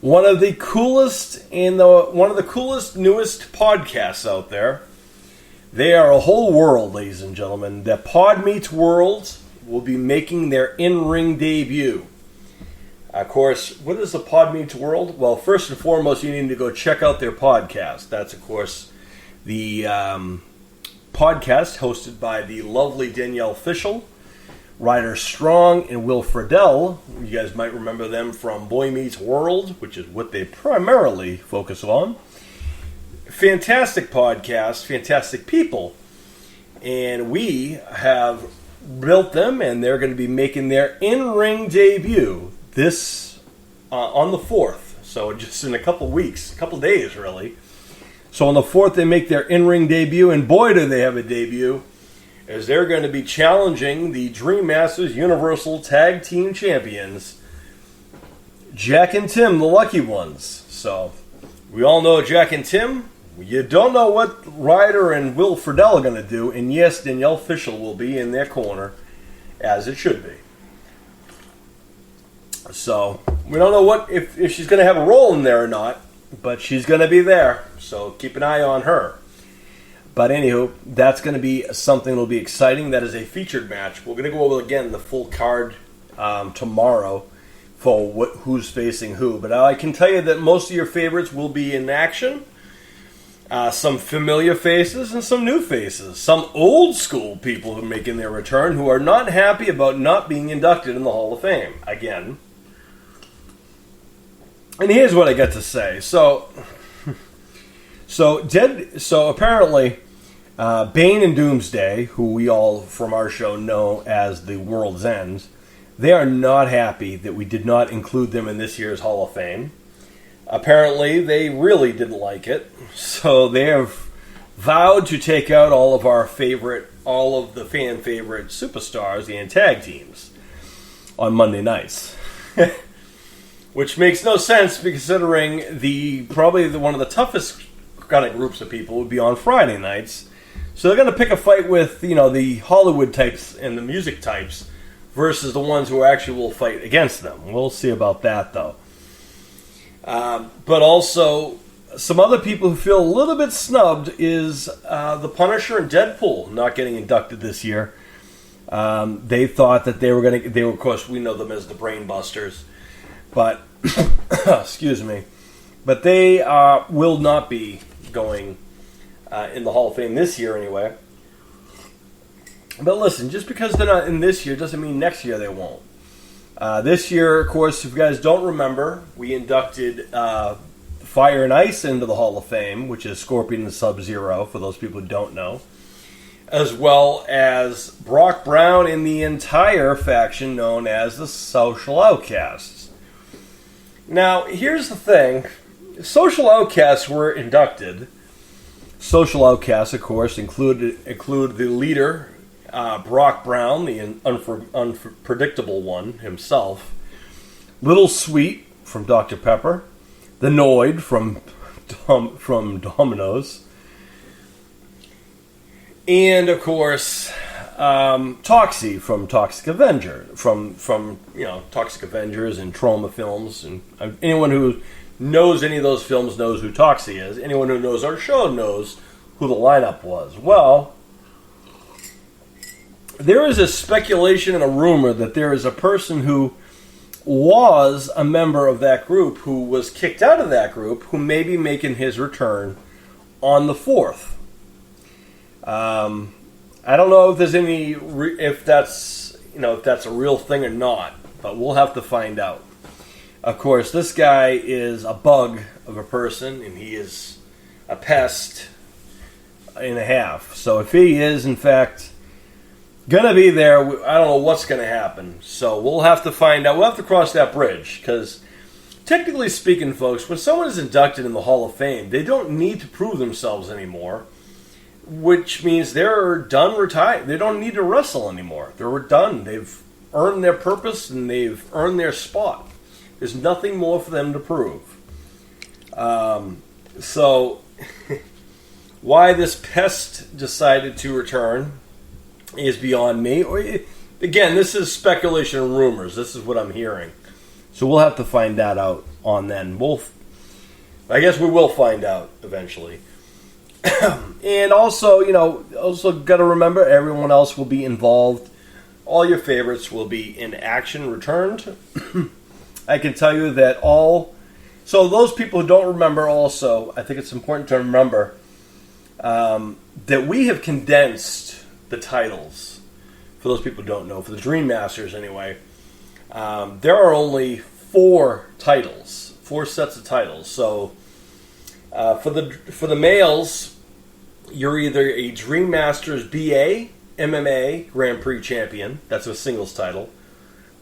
One of the coolest newest podcasts out there. They are a whole world, ladies and gentlemen. The Pod Meets World will be making their in-ring debut. Of course, what is the Pod Meets World? Well, first and foremost, you need to go check out their podcast. That's, of course, the podcast hosted by the lovely Danielle Fishel, Ryder Strong, and Will Friedle. You guys might remember them from Boy Meets World, which is what they primarily focus on. Fantastic podcast, fantastic people. And we have built them, and they're going to be making their in-ring debut this on the 4th. So just in a couple weeks, a couple days, really. So on the 4th, they make their in-ring debut, and boy, do they have a debut, as they're going to be challenging the Dream Masters Universal Tag Team Champions, Jack and Tim, the lucky ones. So we all know Jack and Tim. You don't know what Ryder and Will Friedle are going to do, and yes, Danielle Fishel will be in their corner, as it should be. So we don't know if she's going to have a role in there or not, but she's going to be there, so keep an eye on her. But anywho, that's going to be something that will be exciting. That is a featured match. We're going to go over, again, the full card tomorrow for who's facing who. But I can tell you that most of your favorites will be in action. Some familiar faces and some new faces. Some old school people who are making their return who are not happy about not being inducted in the Hall of Fame. Again. And here's what I got to say. So apparently, Beign and Doomsday, who we all from our show know as the World's End, they are not happy that we did not include them in this year's Hall of Fame. Apparently, they really didn't like it, so they have vowed to take out all of the fan favorite superstars and tag teams on Monday nights. Which makes no sense, considering probably one of the toughest kind of groups of people would be on Friday nights. So they're going to pick a fight with, the Hollywood types and the music types versus the ones who actually will fight against them. We'll see about that, though. But also, some other people who feel a little bit snubbed is the Punisher and Deadpool not getting inducted this year. They thought that they were, of course, we know them as the Brain Busters. But, excuse me, but they will not be going in the Hall of Fame this year anyway. But listen, just because they're not in this year doesn't mean next year they won't. This year, of course, if you guys don't remember, we inducted Fire and Ice into the Hall of Fame, which is Scorpion and Sub-Zero, for those people who don't know. As well as Brock Brown and the entire faction known as the Social Outcasts. Now, here's the thing. Social Outcasts were inducted. Social Outcasts, of course, include the leader, Brock Brown, the unpredictable one himself, Little Sweet from Dr. Pepper, the Noid from Domino's, and, of course, Toxie from Toxic Avenger, from Toxic Avengers and Trauma films, and anyone who knows any of those films knows who Toxie is. Anyone who knows our show knows who the lineup was. Well, there is a speculation and a rumor that there is a person who was a member of that group who was kicked out of that group who may be making his return on the 4th. I don't know if there's any, if that's, if that's a real thing or not, but we'll have to find out. Of course, this guy is a bug of a person, and he is a pest and a half. So if he is, in fact, going to be there, I don't know what's going to happen. So we'll have to find out. We'll have to cross that bridge, because technically speaking, folks, when someone is inducted in the Hall of Fame, they don't need to prove themselves anymore, which means they're done retired. They don't need to wrestle anymore. They're done. They've earned their purpose, and they've earned their spot. There's nothing more for them to prove. So why this pest decided to return is beyond me. Again, this is speculation and rumors. This is what I'm hearing. So we'll have to find that out on then. I guess we will find out eventually. And also, also got to remember, everyone else will be involved. All your favorites will be in action returned. I can tell you that so those people who don't remember also, I think it's important to remember that we have condensed the titles. For those people who don't know, for the Dream Masters anyway, there are only 4 titles, 4 sets of titles. So for the males, you're either a Dream Masters BA MMA Grand Prix champion, that's a singles title,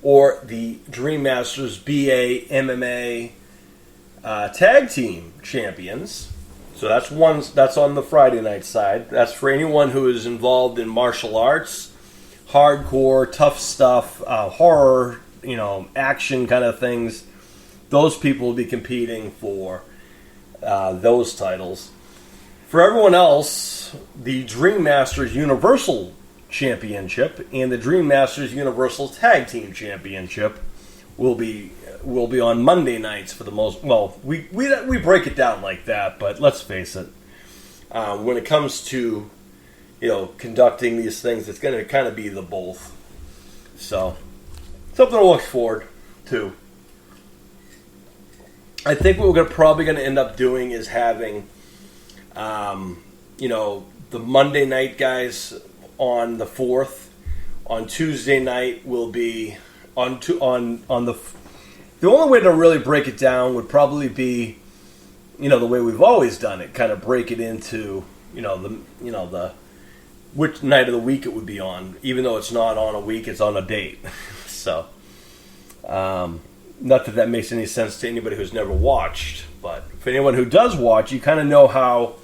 or the Dream Masters BA MMA Tag Team Champions. So that's on the Friday night side. That's for anyone who is involved in martial arts, hardcore, tough stuff, horror, action kind of things. Those people will be competing for those titles. For everyone else, the Dream Masters Universal Championship and the Dream Masters Universal Tag Team Championship will be on Monday nights for the most. Well, we break it down like that, but let's face it, when it comes to conducting these things, it's going to kind of be the both. So something to look forward to. I think what we're probably going to end up doing is having, the Monday night guys on the 4th. On Tuesday night will be on the. The only way to really break it down would probably be, the way we've always done it. Kind of break it into, the which night of the week it would be on. Even though it's not on a week, it's on a date. So, not that makes any sense to anybody who's never watched, but for anyone who does watch, you kind of know how.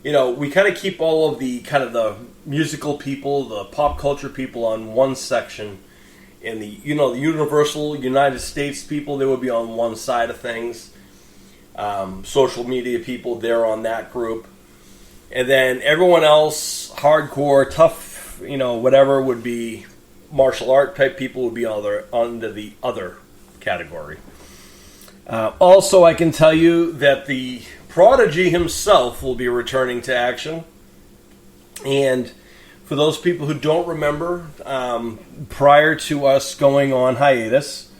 We kind of keep all of the kind of the musical people, the pop culture people on one section, and the the Universal United States people, they would be on one side of things. Social media people, they're on that group, and then everyone else, hardcore, tough, whatever, would be martial art type people would be under the other category. Also, I can tell you that the Prodigy himself will be returning to action. And for those people who don't remember, prior to us going on hiatus,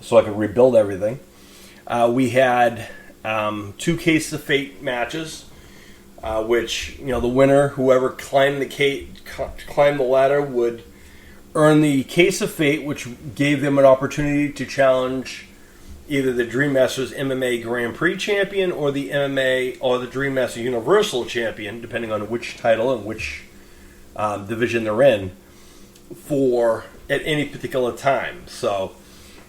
so I could rebuild everything, we had 2 Case of Fate matches, which, the winner, whoever climbed the ladder, would earn the Case of Fate, which gave them an opportunity to challenge either the Dream Masters MMA Grand Prix champion or the MMA or the Dream Master Universal champion, depending on which title and which division they're in, at any particular time. So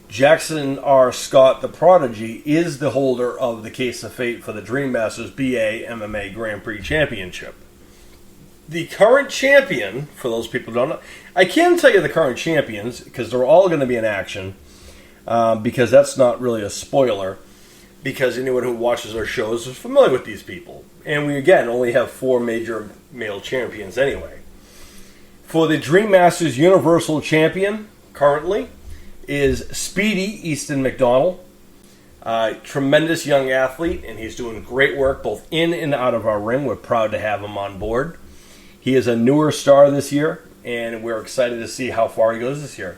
Jackson R. Scott, the Prodigy, is the holder of the Case of Fate for the Dream Masters BA MMA Grand Prix Championship. The current champion, for those people who don't know, I can tell you the current champions because they're all going to be in action. Because that's not really a spoiler, because anyone who watches our shows is familiar with these people. And we, again, only have 4 major male champions anyway. For the Dream Masters Universal Champion, currently, is Speedy Easton McDonald. Tremendous young athlete, and he's doing great work both in and out of our ring. We're proud to have him on board. He is a newer star this year, and we're excited to see how far he goes this year.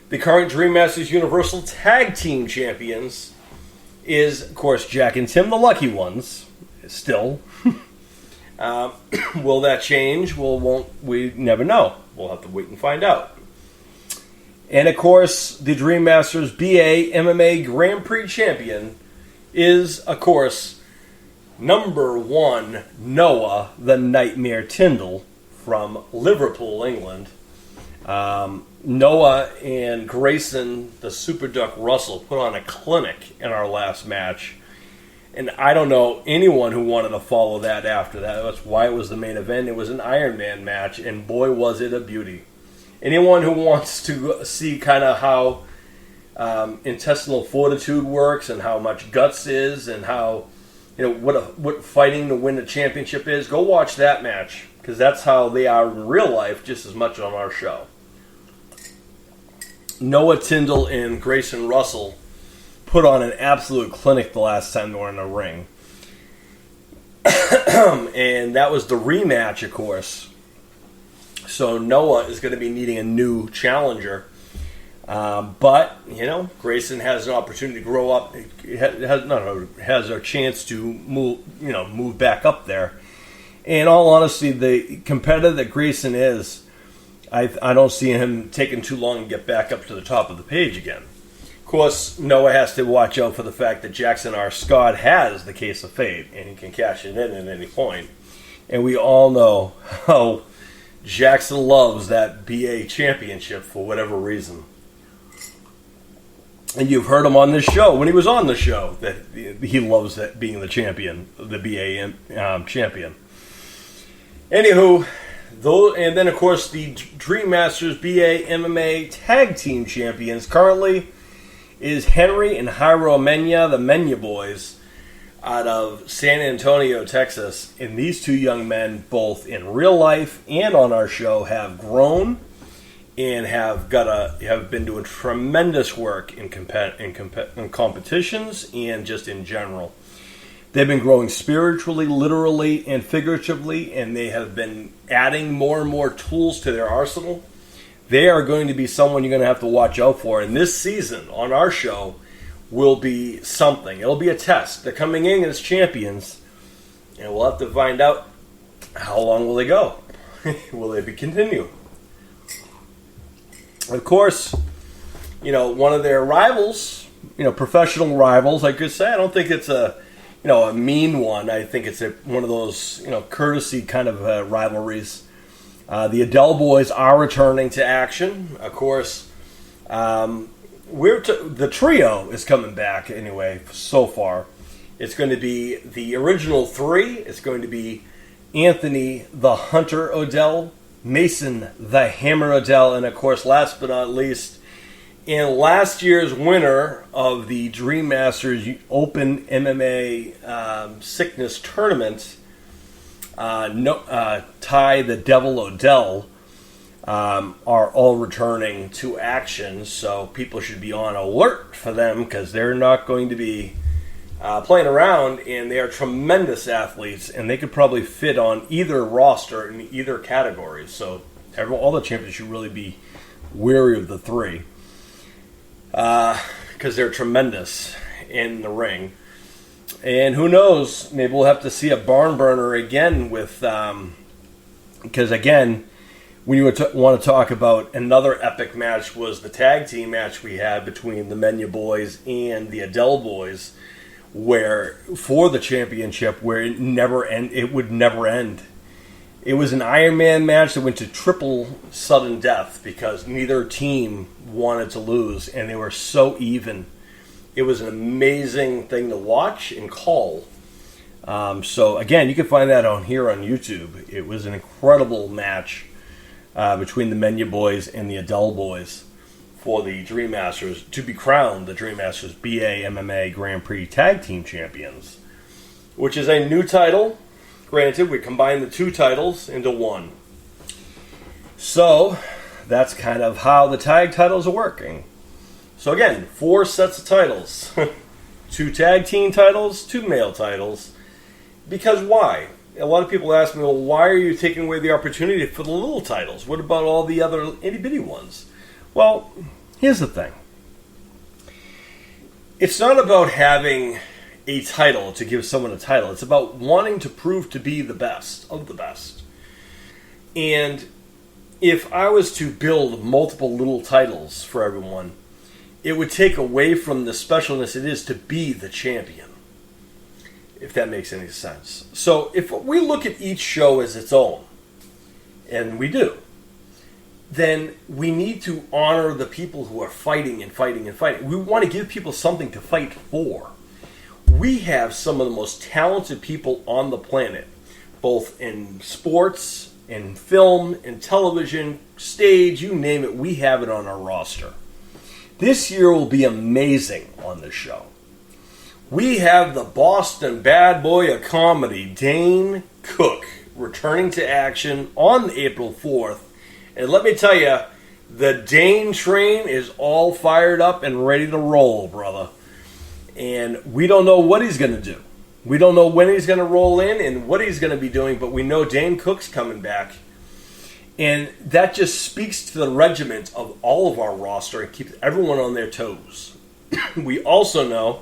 The current Dream Masters Universal Tag Team Champions is, of course, Jack and Tim, the lucky ones, still. Will that change? We never know. We'll have to wait and find out. And, of course, the Dream Masters BA MMA Grand Prix champion is, of course, number 1 Noah the Nightmare Tyndall from Liverpool, England. Noah and Grayson the Super Duck Russell put on a clinic in our last match. And I don't know anyone who wanted to follow that after that. That's why it was the main event. It was an Iron Man match, and boy, was it a beauty. Anyone who wants to see kind of how intestinal fortitude works and how much guts is and how, what fighting to win a championship is, go watch that match, because that's how they are in real life just as much on our show. Noah Tyndall and Grayson Russell put on an absolute clinic the last time they were in the ring. And that was the rematch, of course. So Noah is going to be needing a new challenger. But, Grayson has an opportunity to grow up. Has a chance to move back up there. In all honesty, the competitor that Grayson is, I don't see him taking too long to get back up to the top of the page again. Of course, Noah has to watch out for the fact that Jackson R. Scott has the case of fate, and he can cash it in at any point. And we all know how Jackson loves that BA championship for whatever reason. And you've heard him on this show, when he was on the show, that he loves that being the champion, the BA champion. Anywho, and then, of course, the Dream Masters BA MMA Tag Team Champions currently is Henry and Jairo Mena, the Mena Boys, out of San Antonio, Texas. And these two young men, both in real life and on our show, have grown and have been doing tremendous work in competitions and just in general. They've been growing spiritually, literally, and figuratively, and they have been adding more and more tools to their arsenal. They are going to be someone you're going to have to watch out for. And this season on our show will be something. It'll be a test. They're coming in as champions, and we'll have to find out how long will they go. Will they continue? Of course, one of their rivals, professional rivals, I could say. I don't think it's a mean one. I think it's one of those, courtesy kind of rivalries. The Adele Boys are returning to action. Of course, the trio is coming back anyway so far. It's going to be the original 3. It's going to be Anthony the Hunter Odell, Mason the Hammer Odell, and of course, last but not least, in last year's winner of the Dream Masters Open MMA Sickness Tournament, Ty the Devil Odell, are all returning to action, so people should be on alert for them because they're not going to be playing around, and they are tremendous athletes, and they could probably fit on either roster in either category. So all the champions should really be wary of the 3 because they're tremendous in the ring. And who knows, maybe we'll have to see a barn burner again with, because again, when you want to talk about another epic match was the tag team match we had between the Mena Boys and the Adele Boys, where for the championship, where it would never end. It was an Iron Man match that went to triple sudden death because neither team wanted to lose, and they were so even. It was an amazing thing to watch and call. So again, you can find that on YouTube. It was an incredible match between the Mena Boys and the Adele Boys for the Dream Masters to be crowned the Dream Masters BA MMA Grand Prix Tag Team Champions, which is a new title. Granted, we combined the 2 titles into 1. So that's kind of how the tag titles are working. So again, 4 sets of titles. 2 tag team titles, 2 male titles. Because why? A lot of people ask me, well, why are you taking away the opportunity for the little titles? What about all the other itty-bitty ones? Well, here's the thing. It's not about having a title to give someone a title. It's about wanting to prove to be the best of the best. And if I was to build multiple little titles for everyone, it would take away from the specialness it is to be the champion, if that makes any sense. So if we look at each show as its own, and we do, then we need to honor the people who are fighting and fighting and fighting. We want to give people something to fight for. We have some of the most talented people on the planet, both in sports, in film, in television, stage, you name it, we have it on our roster. This year will be amazing on this show. We have the Boston bad boy of comedy, Dane Cook, returning to action on April 4th. And let me tell you, the Dane train is all fired up and ready to roll, brother. And we don't know what he's going to do. We don't know when he's going to roll in and what he's going to be doing, but we know Dane Cook's coming back. And that just speaks to the regiment of all of our roster and keeps everyone on their toes. We also know,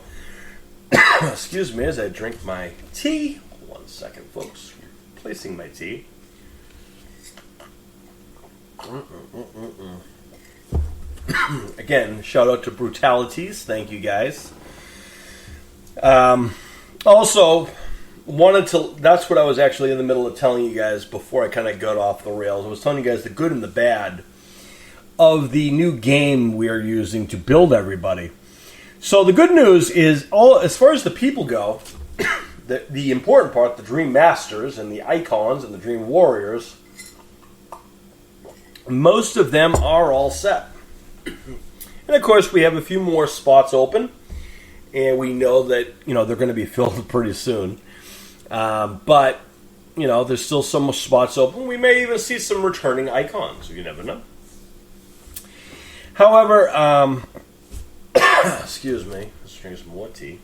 excuse me as I drink my tea. 1 second, folks. Placing my tea. Again, shout out to Brutalities. Thank you, guys. Also, that's what I was actually in the middle of telling you guys before I kind of got off the rails. I was telling you guys the good and the bad of the new game we are using to build everybody. So the good news is, as far as the people go, the important part, the Dream Masters and the Icons and the Dream Warriors, most of them are all set. And of course, we have a few more spots open. And we know that, they're going to be filled pretty soon. But, there's still some spots open. We may even see some returning icons. You never know. However, excuse me. Let's drink some more tea.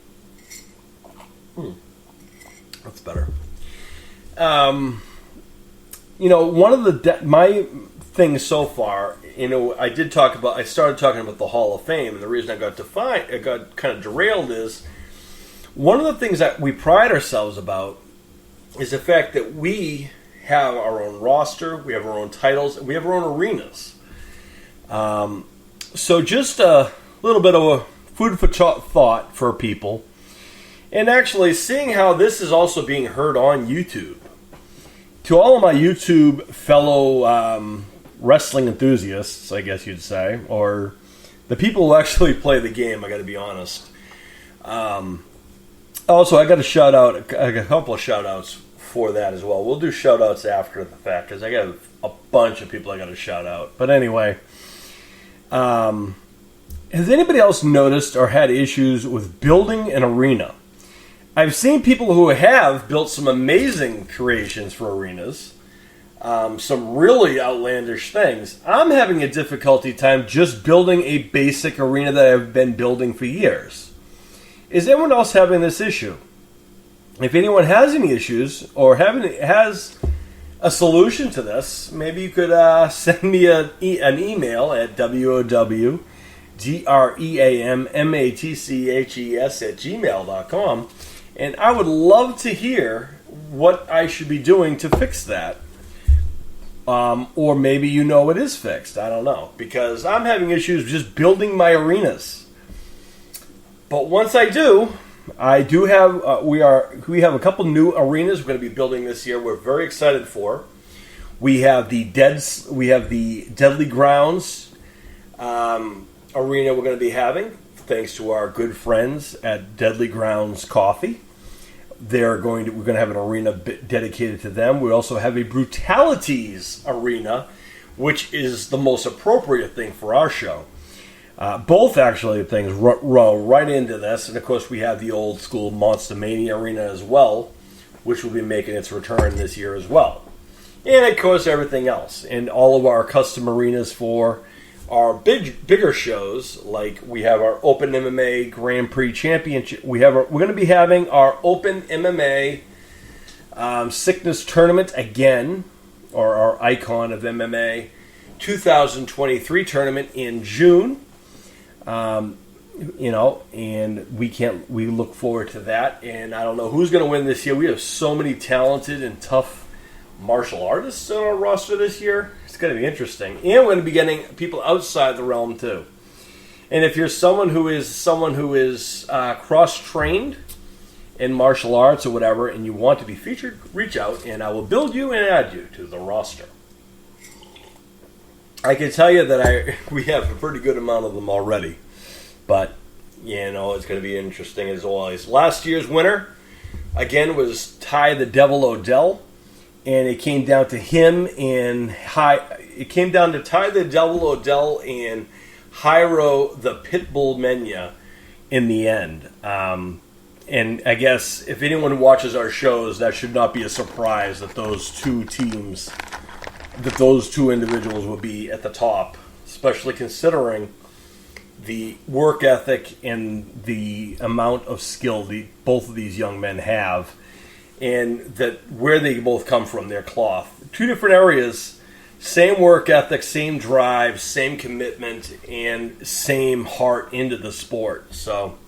That's better. One of my things so far, I started talking about the Hall of Fame, and the reason I got kind of derailed is one of the things that we pride ourselves about is the fact that we have our own roster, we have our own titles, and we have our own arenas. So just a little bit of a food for thought for people, and actually seeing how this is also being heard on YouTube. To all of my YouTube fellow wrestling enthusiasts, I guess you'd say, or the people who actually play the game, I got to be honest. Also, I got a shout out, I got a couple of shout outs for that as well. We'll do shout outs after the fact because I got a bunch of people I got to shout out. But anyway, has anybody else noticed or had issues with building an arena? I've seen people who have built some amazing creations for arenas. Some really outlandish things. I'm having a difficulty time just building a basic arena that I've been building for years. Is anyone else having this issue? If anyone has any issues or has a solution to this, maybe you could send me an email at wowdreammatches@gmail.com, and I would love to hear what I should be doing to fix that. Or maybe it is fixed. I don't know. Because I'm having issues just building my arenas. But once I do have we have a couple new arenas we're going to be building this year. We're very excited for. We have the Deadly Grounds arena we're going to be having, thanks to our good friends at Deadly Grounds Coffee. We're going to have an arena dedicated to them. We also have a Brutalities arena, which is the most appropriate thing for our show. Both actually things roll right into this, and of course we have the old school Monster Mania arena as well, which will be making its return this year as well. And of course everything else, and all of our custom arenas for our bigger shows, like we have our Open MMA Grand Prix Championship. We're going to be having our Open MMA Sickness Tournament again, or our Icon of MMA 2023 tournament in June. And we look forward to that. And I don't know who's going to win this year. We have so many talented and tough martial artists on our roster this year. It's going to be interesting. And we're going to be getting people outside the realm, too. And if you're someone who is cross-trained in martial arts or whatever, and you want to be featured, reach out, and I will build you and add you to the roster. I can tell you that we have a pretty good amount of them already. But, it's going to be interesting as always. Last year's winner, again, was Ty the Devil Odell. And it came down to him and it came down to Ty the Devil Odell and Jairo the Pitbull Mena in the end. And I guess if anyone watches our shows, that should not be a surprise that those two individuals will be at the top, especially considering the work ethic and the amount of skill both of these young men have, and that where they both come from, their cloth. Two different areas, same work ethic, same drive, same commitment, and same heart into the sport. So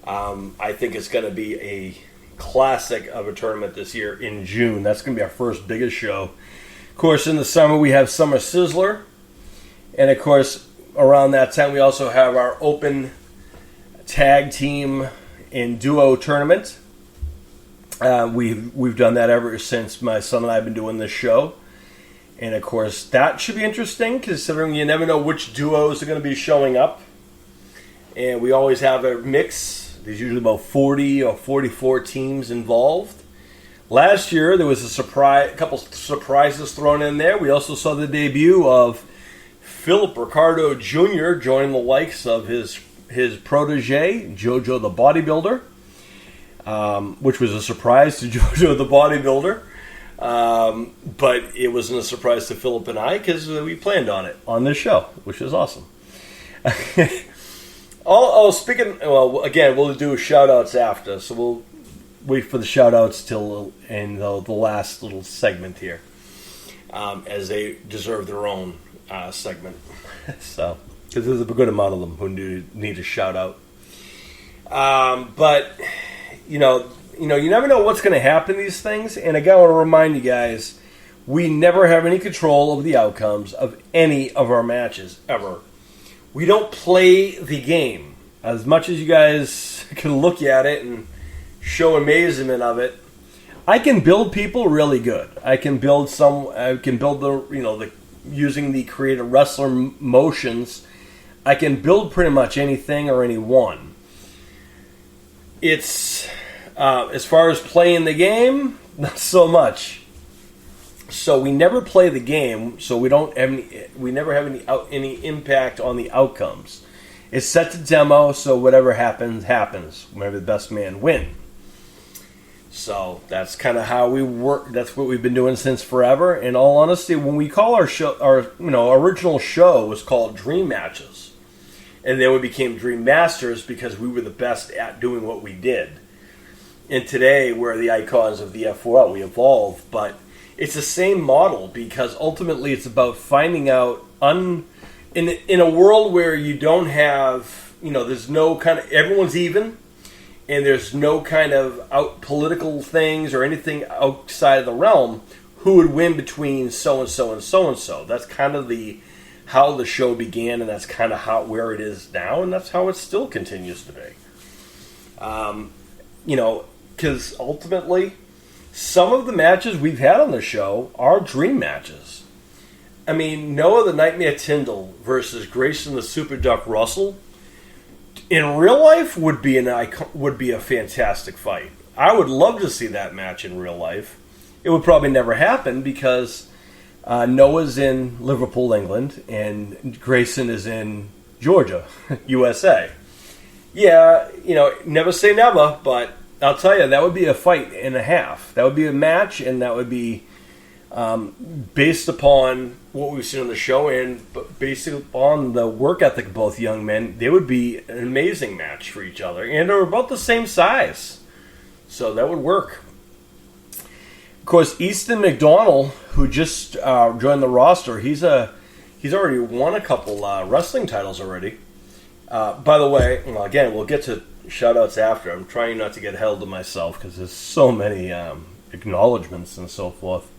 I think it's going to be a classic of a tournament this year in June. That's going to be our first biggest show. Of course, in the summer, we have Summer Sizzler. And, of course, around that time, we also have our open tag team and duo tournament. We've done that ever since my son and I have been doing this show. And, of course, that should be interesting, considering you never know which duos are going to be showing up. And we always have a mix. There's usually about 40 or 44 teams involved. Last year, there was a couple surprises thrown in there. We also saw the debut of Philip Ricardo Jr. joining the likes of his protege, JoJo the Bodybuilder, which was a surprise to JoJo the Bodybuilder. But it wasn't a surprise to Philip and I because we planned on it on this show, which is awesome. Again, we'll do shout-outs after, so we'll wait for the shout-outs till in the last little segment here, as they deserve their own segment. So, because there's a good amount of them who need a shout-out. But, you never know what's going to happen these things, and again, I want to remind you guys, we never have any control over the outcomes of any of our matches, ever. We don't play the game. As much as you guys can look at it and show amazement of it, I can build people really good. I can build using the creative wrestler motions. I can build pretty much anything or anyone. It's as far as playing the game, not so much. So we never play the game, so we never have any impact on the outcomes. It's set to demo, so whatever happens, happens. Whenever the best man win. So that's kind of how we work. That's what we've been doing since forever. In all honesty, when we call our show, our original show was called Dream Matches, and then we became Dream Masters because we were the best at doing what we did. And today we're the icons of the F4L. We evolved, but it's the same model because ultimately it's about finding out in a world where you don't have, there's no kind of, everyone's even, and there's no kind of political things or anything outside of the realm, who would win between so-and-so and so-and-so. That's kind of how the show began, and that's kind of where it is now, and that's how it still continues to be. Because ultimately, some of the matches we've had on the show are dream matches. I mean, Noah the Nightmare Tyndall versus Grayson the Super Duck Russell in real life would be a fantastic fight. I would love to see that match in real life. It would probably never happen because Noah's in Liverpool, England, and Grayson is in Georgia, USA. Yeah, never say never, but I'll tell you, that would be a fight and a half. That would be a match, and that would be based upon what we've seen on the show and based upon the work ethic of both young men. They would be an amazing match for each other, and they're about the same size, so that would work. Of course, Easton McDonald, who just joined the roster, he's already won a couple wrestling titles already. By the way, again, we'll get to shout-outs after. I'm trying not to get held to myself because there's so many acknowledgments and so forth.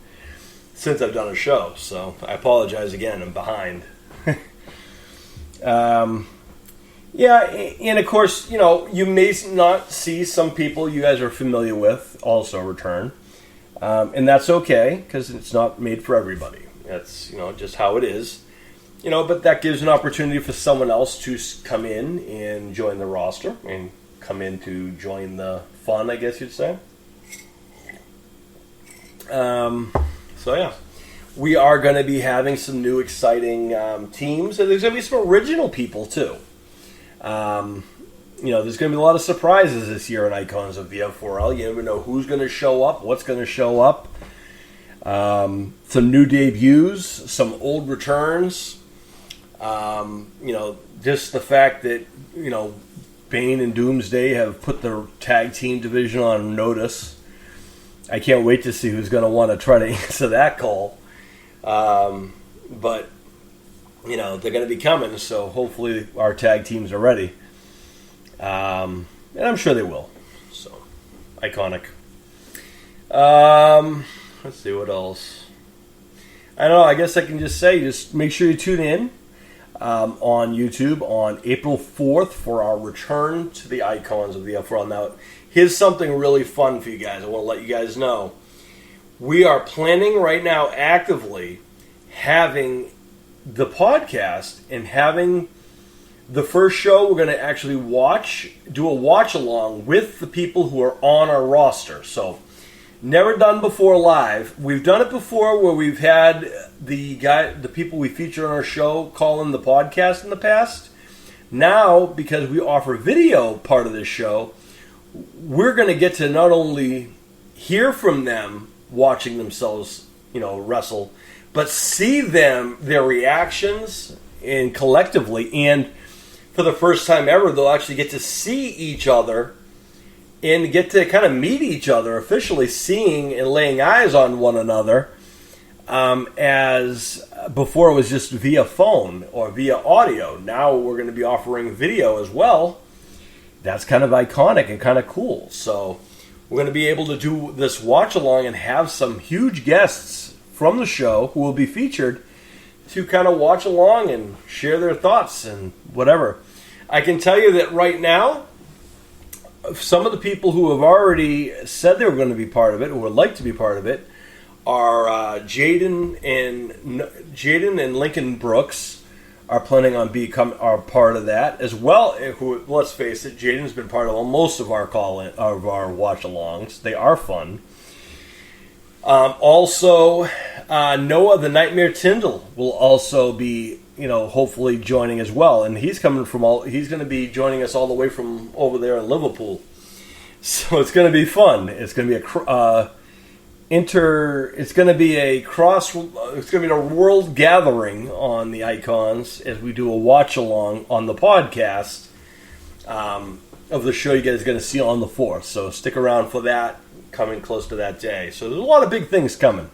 since I've done a show. So I apologize again. I'm behind. Yeah, and of course, you may not see some people you guys are familiar with also return. And that's okay, because it's not made for everybody. That's, just how it is. But that gives an opportunity for someone else to come in and join the roster and come in to join the fun, I guess you'd say. So, yeah. We are going to be having some new exciting teams, and there's going to be some original people, too. There's going to be a lot of surprises this year in Icons of the F4L. You never know who's going to show up, what's going to show up. Some new debuts, some old returns. Just the fact that, Beign and Doomsday have put their tag team division on notice. I can't wait to see who's going to want to try to answer that call. But, they're going to be coming, so hopefully our tag teams are ready. And I'm sure they will. So, iconic. Let's see, what else? I don't know, I guess I can just say, just make sure you tune in on YouTube on April 4th for our return to the Icons of the F4L. Now, here's something really fun for you guys. I want to let you guys know. We are planning right now actively having the podcast and having the first show we're going to actually do a watch along with the people who are on our roster. So, never done before live. We've done it before where we've had the people we feature on our show call in the podcast in the past. Now, because we offer video part of this show, we're going to get to not only hear from them watching themselves, wrestle, but see their reactions, and collectively, and for the first time ever, they'll actually get to see each other and get to kind of meet each other, officially seeing and laying eyes on one another, as before it was just via phone or via audio. Now we're going to be offering video as well. That's kind of iconic and kind of cool. So we're going to be able to do this watch along and have some huge guests from the show who will be featured to kind of watch along and share their thoughts and whatever. I can tell you that right now, some of the people who have already said they were going to be part of it, or would like to be part of it, are Jaden and Lincoln Brooks are planning on are part of that as well. Who, let's face it, Jaden's been part of most of our our watch-alongs. They are fun. Also, Noah the Nightmare Tyndall will also be, hopefully joining as well, and he's going to be joining us all the way from over there in Liverpool. So it's going to be fun. It's going to be a world gathering on the Icons as we do a watch along on the podcast of the show you guys are going to see on the 4th. So stick around for that, coming close to that day. So there's a lot of big things coming.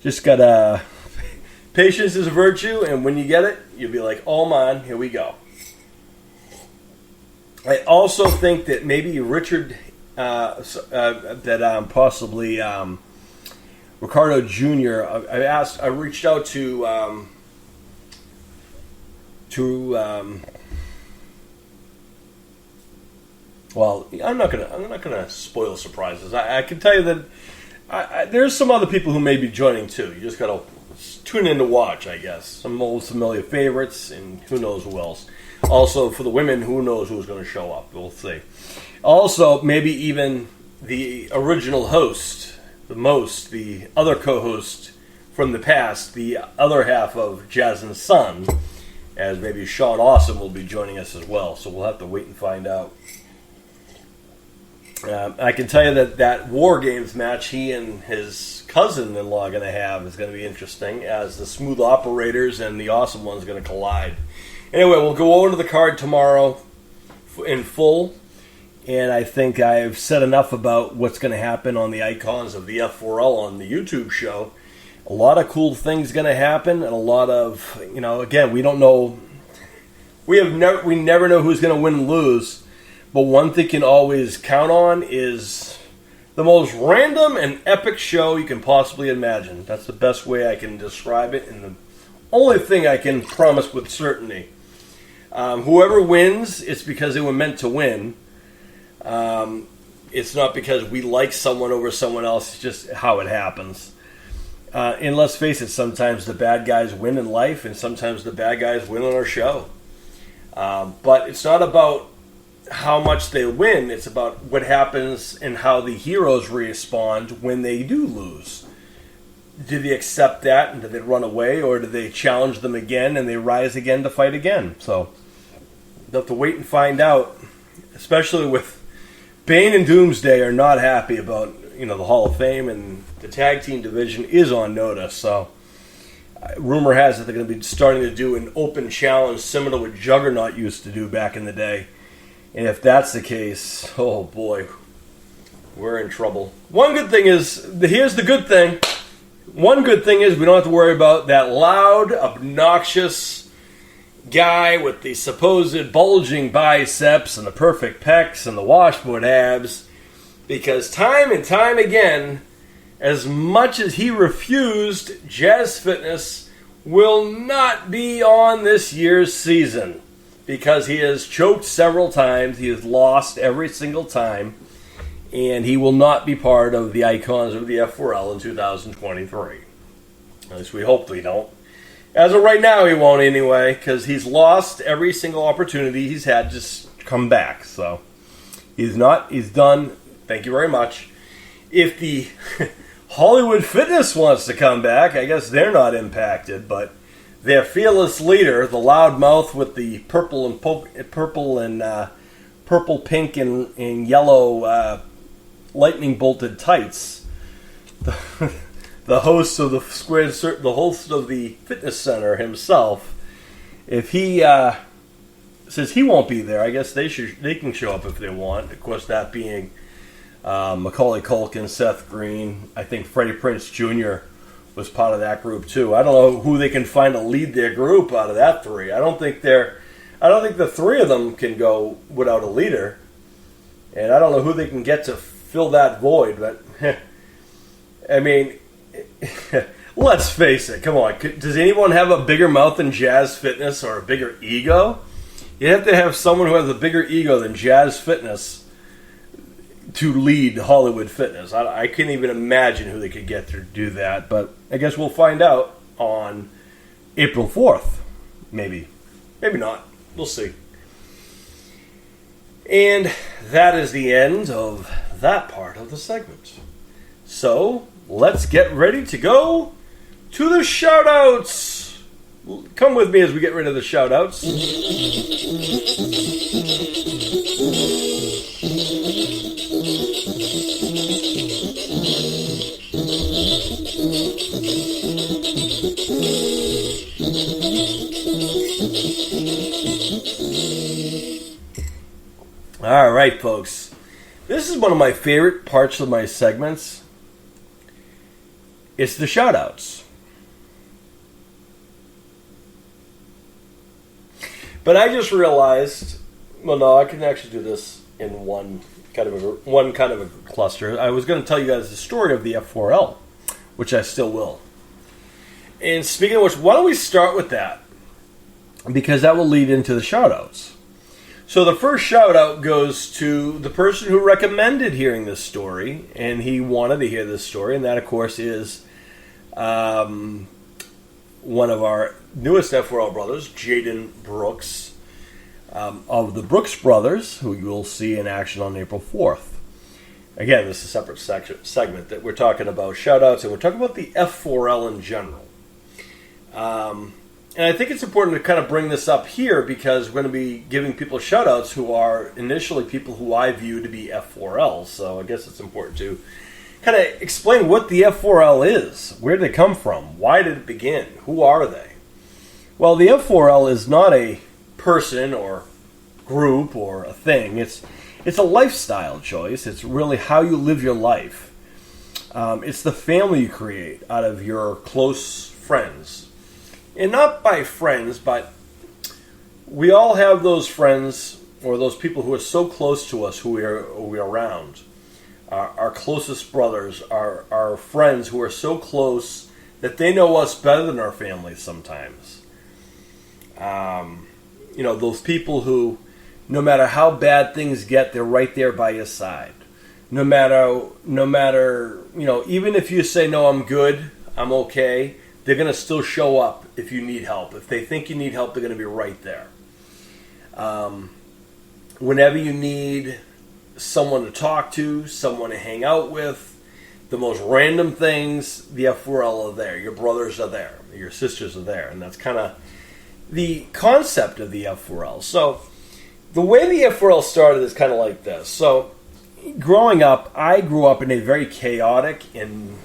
Just got patience is a virtue, and when you get it, you'll be like, oh man, here we go. I also think that maybe Richard, possibly Ricardo Jr. I reached out to well, I'm not gonna spoil surprises. I can tell you that there's some other people who may be joining too. You just gotta tune in to watch, I guess. Some old familiar favorites, and who knows who else. Also, for the women, who knows who's going to show up. We'll see. Also, maybe even the original host, the other co-host from the past, the other half of Jazz and Son, as maybe Sean Awesome will be joining us as well. So we'll have to wait and find out. I can tell you that War Games match he and his cousin-in-law are going to have is going to be interesting, as the Smooth Operators and the Awesome One's going to collide. Anyway, we'll go over to the card tomorrow in full, and I think I've said enough about what's going to happen on the Icons of the F4L on the YouTube show. A lot of cool things going to happen, and a lot of, again, we don't know. We never know who's going to win and lose. But one thing you can always count on is The most random and epic show you can possibly imagine. That's the best way I can describe it, and the only thing I can promise with certainty. Whoever wins, it's because they were meant to win. It's not because we like someone over someone else. It's just how it happens. And let's face it, sometimes the bad guys win in life, and sometimes the bad guys win on our show. But it's not about how much they win. It's about what happens and how the heroes respond when they do lose. Do they accept that and do they run away, or do they challenge them again and they rise again to fight again? So they'll have to wait and find out, especially with Beign and Doomsday are not happy about the Hall of Fame, and the tag team division is on notice. So rumor has it they're going to be starting to do an open challenge similar to what Juggernaut used to do back in the day. And if that's the case, oh boy, we're in trouble. One good thing is, here's the good thing. One good thing is we don't have to worry about that loud, obnoxious guy with the supposed bulging biceps and the perfect pecs and the washboard abs. Because time and time again, as much as he refused, Jazz Fitness will not be on this year's season. Because he has choked several times, he has lost every single time, and he will not be part of the Icons of the F4L in 2023. At least we hope we don't. As of right now, he won't anyway, because he's lost every single opportunity he's had to come back. So he's done. Thank you very much. If the Hollywood Fitness wants to come back, I guess they're not impacted, but their fearless leader, the loudmouth with the purple, pink, and yellow lightning bolted tights, the host of the host of the fitness center himself, if he says he won't be there, I guess they can show up if they want. Of course, that being Macaulay Culkin, Seth Green, I think Freddie Prinze Jr. was part of that group too. I don't know who they can find to lead their group out of that three. I don't think the three of them can go without a leader, and I don't know who they can get to fill that void. But I mean, let's face it. Come on, does anyone have a bigger mouth than Jazz Fitness or a bigger ego? You have to have someone who has a bigger ego than Jazz Fitness to lead Hollywood Fitness. I can't even imagine who they could get to do that, but I guess we'll find out on April 4th. Maybe not. We'll see. And that is the end of that part of the segment. So, let's get ready to go to the shout-outs. Come with me as we get rid of the shout-outs. All right, folks. This is one of my favorite parts of my segments. It's the shout-outs. But I just realized, well, no, I can actually do this in one kind of a cluster. I was going to tell you guys the story of the F4L, which I still will. And speaking of which, why don't we start with that? Because that will lead into the shout-outs. So the first shout-out goes to the person who recommended hearing this story, and he wanted to hear this story, and that, of course, is one of our newest F4L brothers, Jaden Brooks, of the Brooks Brothers, who you will see in action on April 4th. Again, this is a separate segment that we're talking about shout-outs, and we're talking about the F4L in general. And I think it's important to kind of bring this up here because we're going to be giving people shout-outs who are initially people who I view to be F4L. So I guess it's important to kind of explain what the F4L is. Where did it come from? Why did it begin? Who are they? Well, the F4L is not a person or group or a thing. It's a lifestyle choice. It's really how you live your life. It's the family you create out of your close friends. And not by friends, but we all have those friends or those people who are so close to us who we're around. our closest brothers, our friends who are so close that they know us better than our families sometimes. Those people who, no matter how bad things get, they're right there by your side. No matter, even if you say, no, I'm good, I'm okay, they're going to still show up if you need help. If they think you need help, they're going to be right there. Whenever you need someone to talk to, someone to hang out with, the most random things, the F4L are there. Your brothers are there. Your sisters are there. And that's kind of the concept of the F4L. So the way the F4L started is kind of like this. So growing up, I grew up in a very chaotic and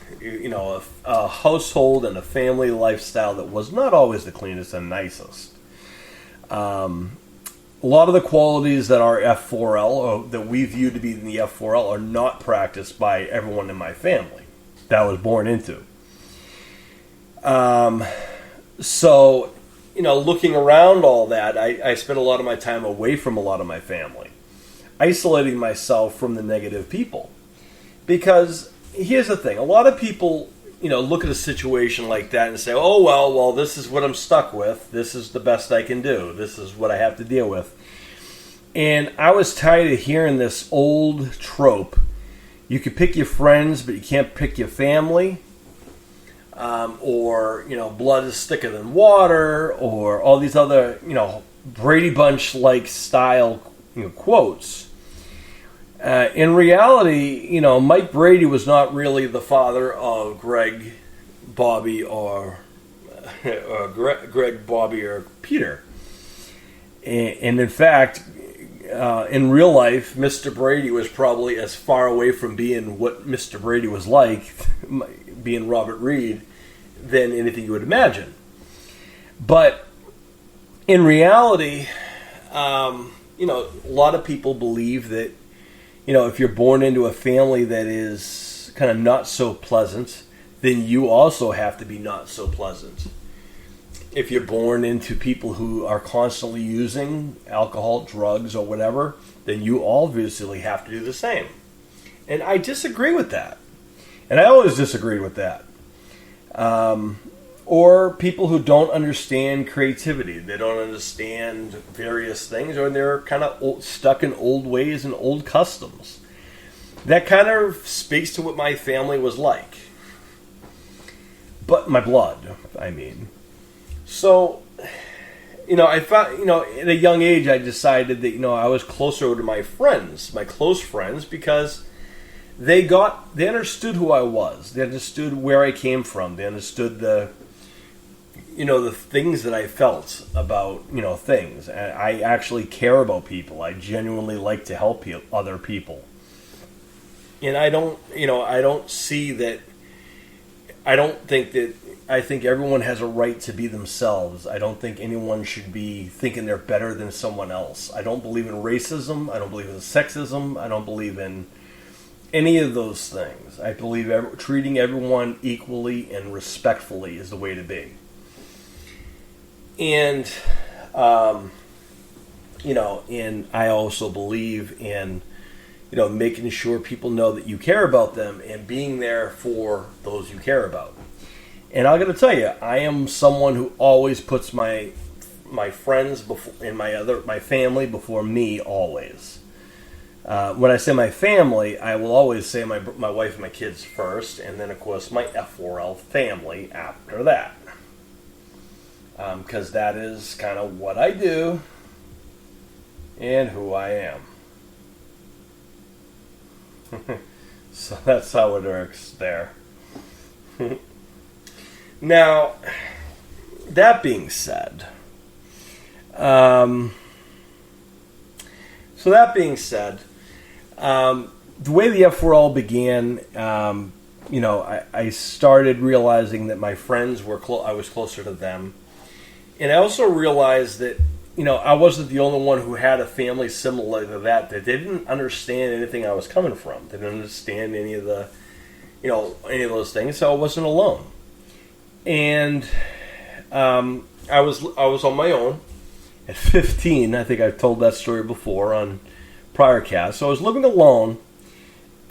a household and a family lifestyle that was not always the cleanest and nicest. A lot of the qualities that are F4L, or that we view to be in the F4L, are not practiced by everyone in my family that I was born into. So, looking around all that, I spent a lot of my time away from a lot of my family, isolating myself from the negative people. Because here's the thing, a lot of people, look at a situation like that and say, oh, well, this is what I'm stuck with. This is the best I can do. This is what I have to deal with. And I was tired of hearing this old trope. You can pick your friends, but you can't pick your family. Or blood is thicker than water, or all these other, Brady Bunch-like style, quotes. In reality, Mike Brady was not really the father of Greg, Bobby, or Greg, Bobby, or Peter. And in fact, in real life, Mr. Brady was probably as far away from being what Mr. Brady was like, being Robert Reed, than anything you would imagine. But in reality, a lot of people believe that, if you're born into a family that is kind of not so pleasant, then you also have to be not so pleasant. If you're born into people who are constantly using alcohol, drugs, or whatever, then you obviously have to do the same. And I disagree with that. And I always disagreed with that. Or people who don't understand creativity. They don't understand various things, or they're kind of stuck in old ways and old customs. That kind of speaks to what my family was like. But my blood, I mean. So, I found, at a young age, I decided that, I was closer to my friends, my close friends, because they understood who I was. They understood where I came from. They understood the things that I felt about, things. I actually care about people. I genuinely like to help other people. And I think everyone has a right to be themselves. I don't think anyone should be thinking they're better than someone else. I don't believe in racism. I don't believe in sexism. I don't believe in any of those things. I believe treating everyone equally and respectfully is the way to be. And, and I also believe in, making sure people know that you care about them and being there for those you care about. And I'm going to tell you, I am someone who always puts my friends before, and my family before me always. When I say my family, I will always say my wife and my kids first, and then of course my F4L family after that. Because that is kind of what I do and who I am. So that's how it works there. Now, that being said, the way the F4L began, I started realizing that my friends were I was closer to them. And I also realized that, I wasn't the only one who had a family similar to that they didn't understand anything I was coming from. They didn't understand any of the, any of those things, so I wasn't alone. And I was on my own at 15. I think I've told that story before on prior casts. So I was living alone,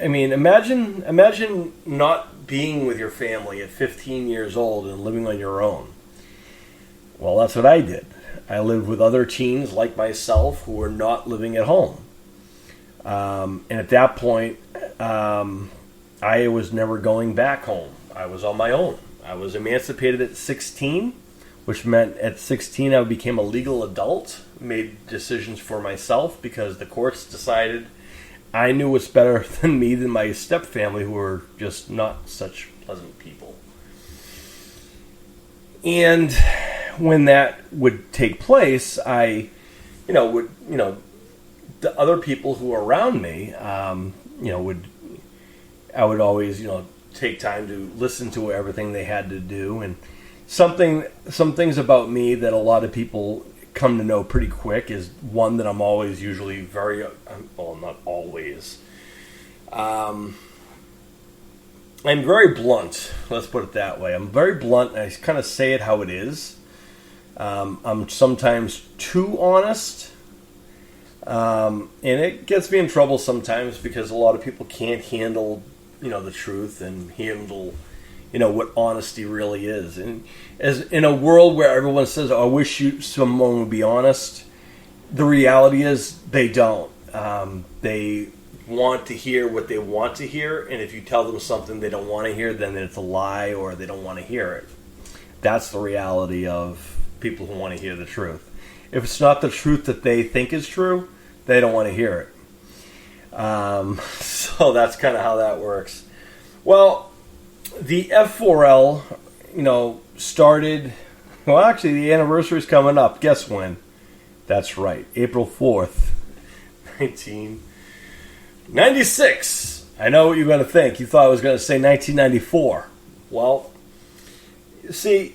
I mean, imagine not being with your family at 15 years old and living on your own. Well, that's what I did. I lived with other teens like myself who were not living at home. And at that point, I was never going back home. I was on my own. I was emancipated at 16, which meant at 16 I became a legal adult, made decisions for myself because the courts decided I knew what's better than me than my stepfamily, who were just not such pleasant people. And when that would take place, the other people who were around me, I would always, take time to listen to everything they had to do. And some things about me that a lot of people come to know pretty quick is one that I'm always usually not always. I'm very blunt. Let's put it that way. I'm very blunt, and I kind of say it how it is. I'm sometimes too honest, and it gets me in trouble sometimes because a lot of people can't handle, the truth and handle, what honesty really is. And as in a world where everyone says, "I wish someone would be honest," the reality is they don't. They want to hear what they want to hear, and if you tell them something they don't want to hear, then it's a lie or they don't want to hear it. That's the reality of people who want to hear the truth. If it's not the truth that they think is true, they don't want to hear it. So that's kind of how that works. Well, the F4L, started. Well, actually, the anniversary is coming up. Guess when? That's right, April 4th, 1996. I know what you're going to think. You thought I was going to say 1994. Well, see,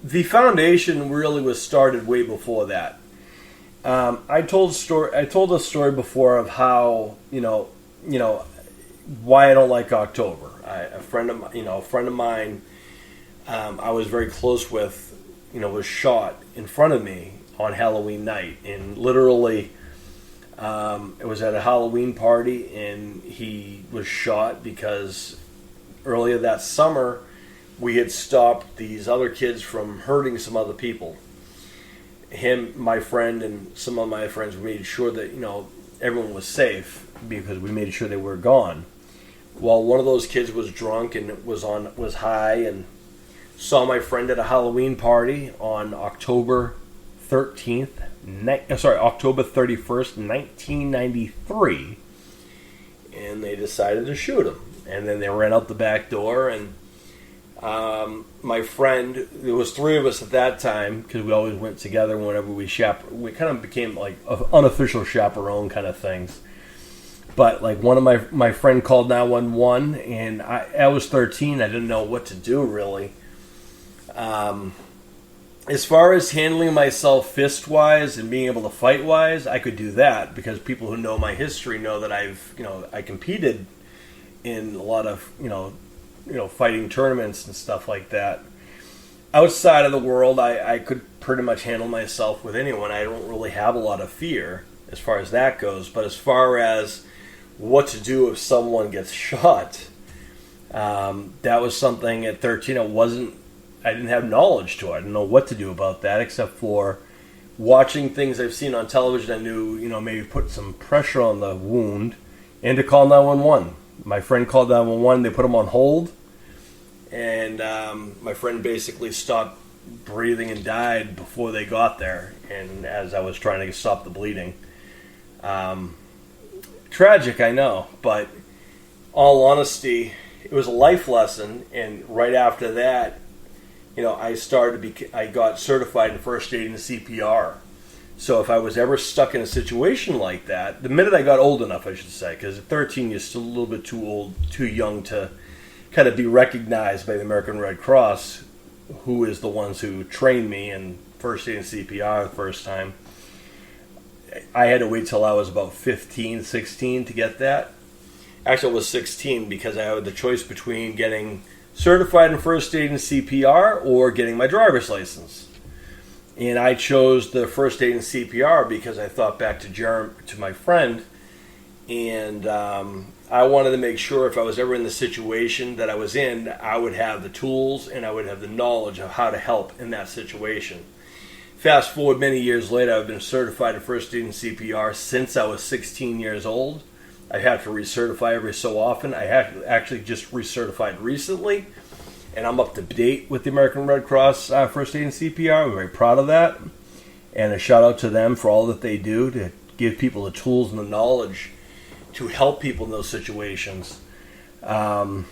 the foundation really was started way before that. I told a story before of how why I don't like October. A friend of mine, I was very close with, was shot in front of me on Halloween night, and literally, it was at a Halloween party, and he was shot because earlier that summer we had stopped these other kids from hurting some other people. Him, my friend, and some of my friends made sure that everyone was safe because we made sure they were gone. Well, one of those kids was drunk and was high and saw my friend at a Halloween party on October 31st, 1993, and they decided to shoot him. And then they ran out the back door, and my friend, there was three of us at that time because we always went together whenever we kind of became like unofficial chaperone kind of things. But like one of my friend called 911, and I was 13. I didn't know what to do really. As far as handling myself fist-wise and being able to fight-wise, I could do that because people who know my history know that I competed in a lot of fighting tournaments and stuff like that. Outside of the world, I could pretty much handle myself with anyone. I don't really have a lot of fear as far as that goes. But as far as what to do if someone gets shot, that was something at 13 I didn't have knowledge to it. I didn't know what to do about that except for watching things I've seen on television. I knew, maybe put some pressure on the wound and to call 911. My friend called 911. They put him on hold. And my friend basically stopped breathing and died before they got there. And as I was trying to stop the bleeding. Tragic, I know. But all honesty, it was a life lesson. And right after that, I got certified in first aid and CPR. So if I was ever stuck in a situation like that, the minute I got old enough, I should say, because at 13 you're still a little bit too young to kind of be recognized by the American Red Cross, who is the ones who trained me in first aid and CPR the first time. I had to wait till I was about 15, 16 to get that. Actually, I was 16 because I had the choice between getting certified in first aid and CPR or getting my driver's license. And I chose the first aid and CPR because I thought back to my friend, and I wanted to make sure if I was ever in the situation that I was in, I would have the tools and I would have the knowledge of how to help in that situation. Fast forward many years later, I've been certified in first aid and CPR since I was 16 years old. I have to recertify every so often. I have actually just recertified recently, and I'm up to date with the American Red Cross first aid and CPR. I'm very proud of that, and a shout out to them for all that they do to give people the tools and the knowledge to help people in those situations. And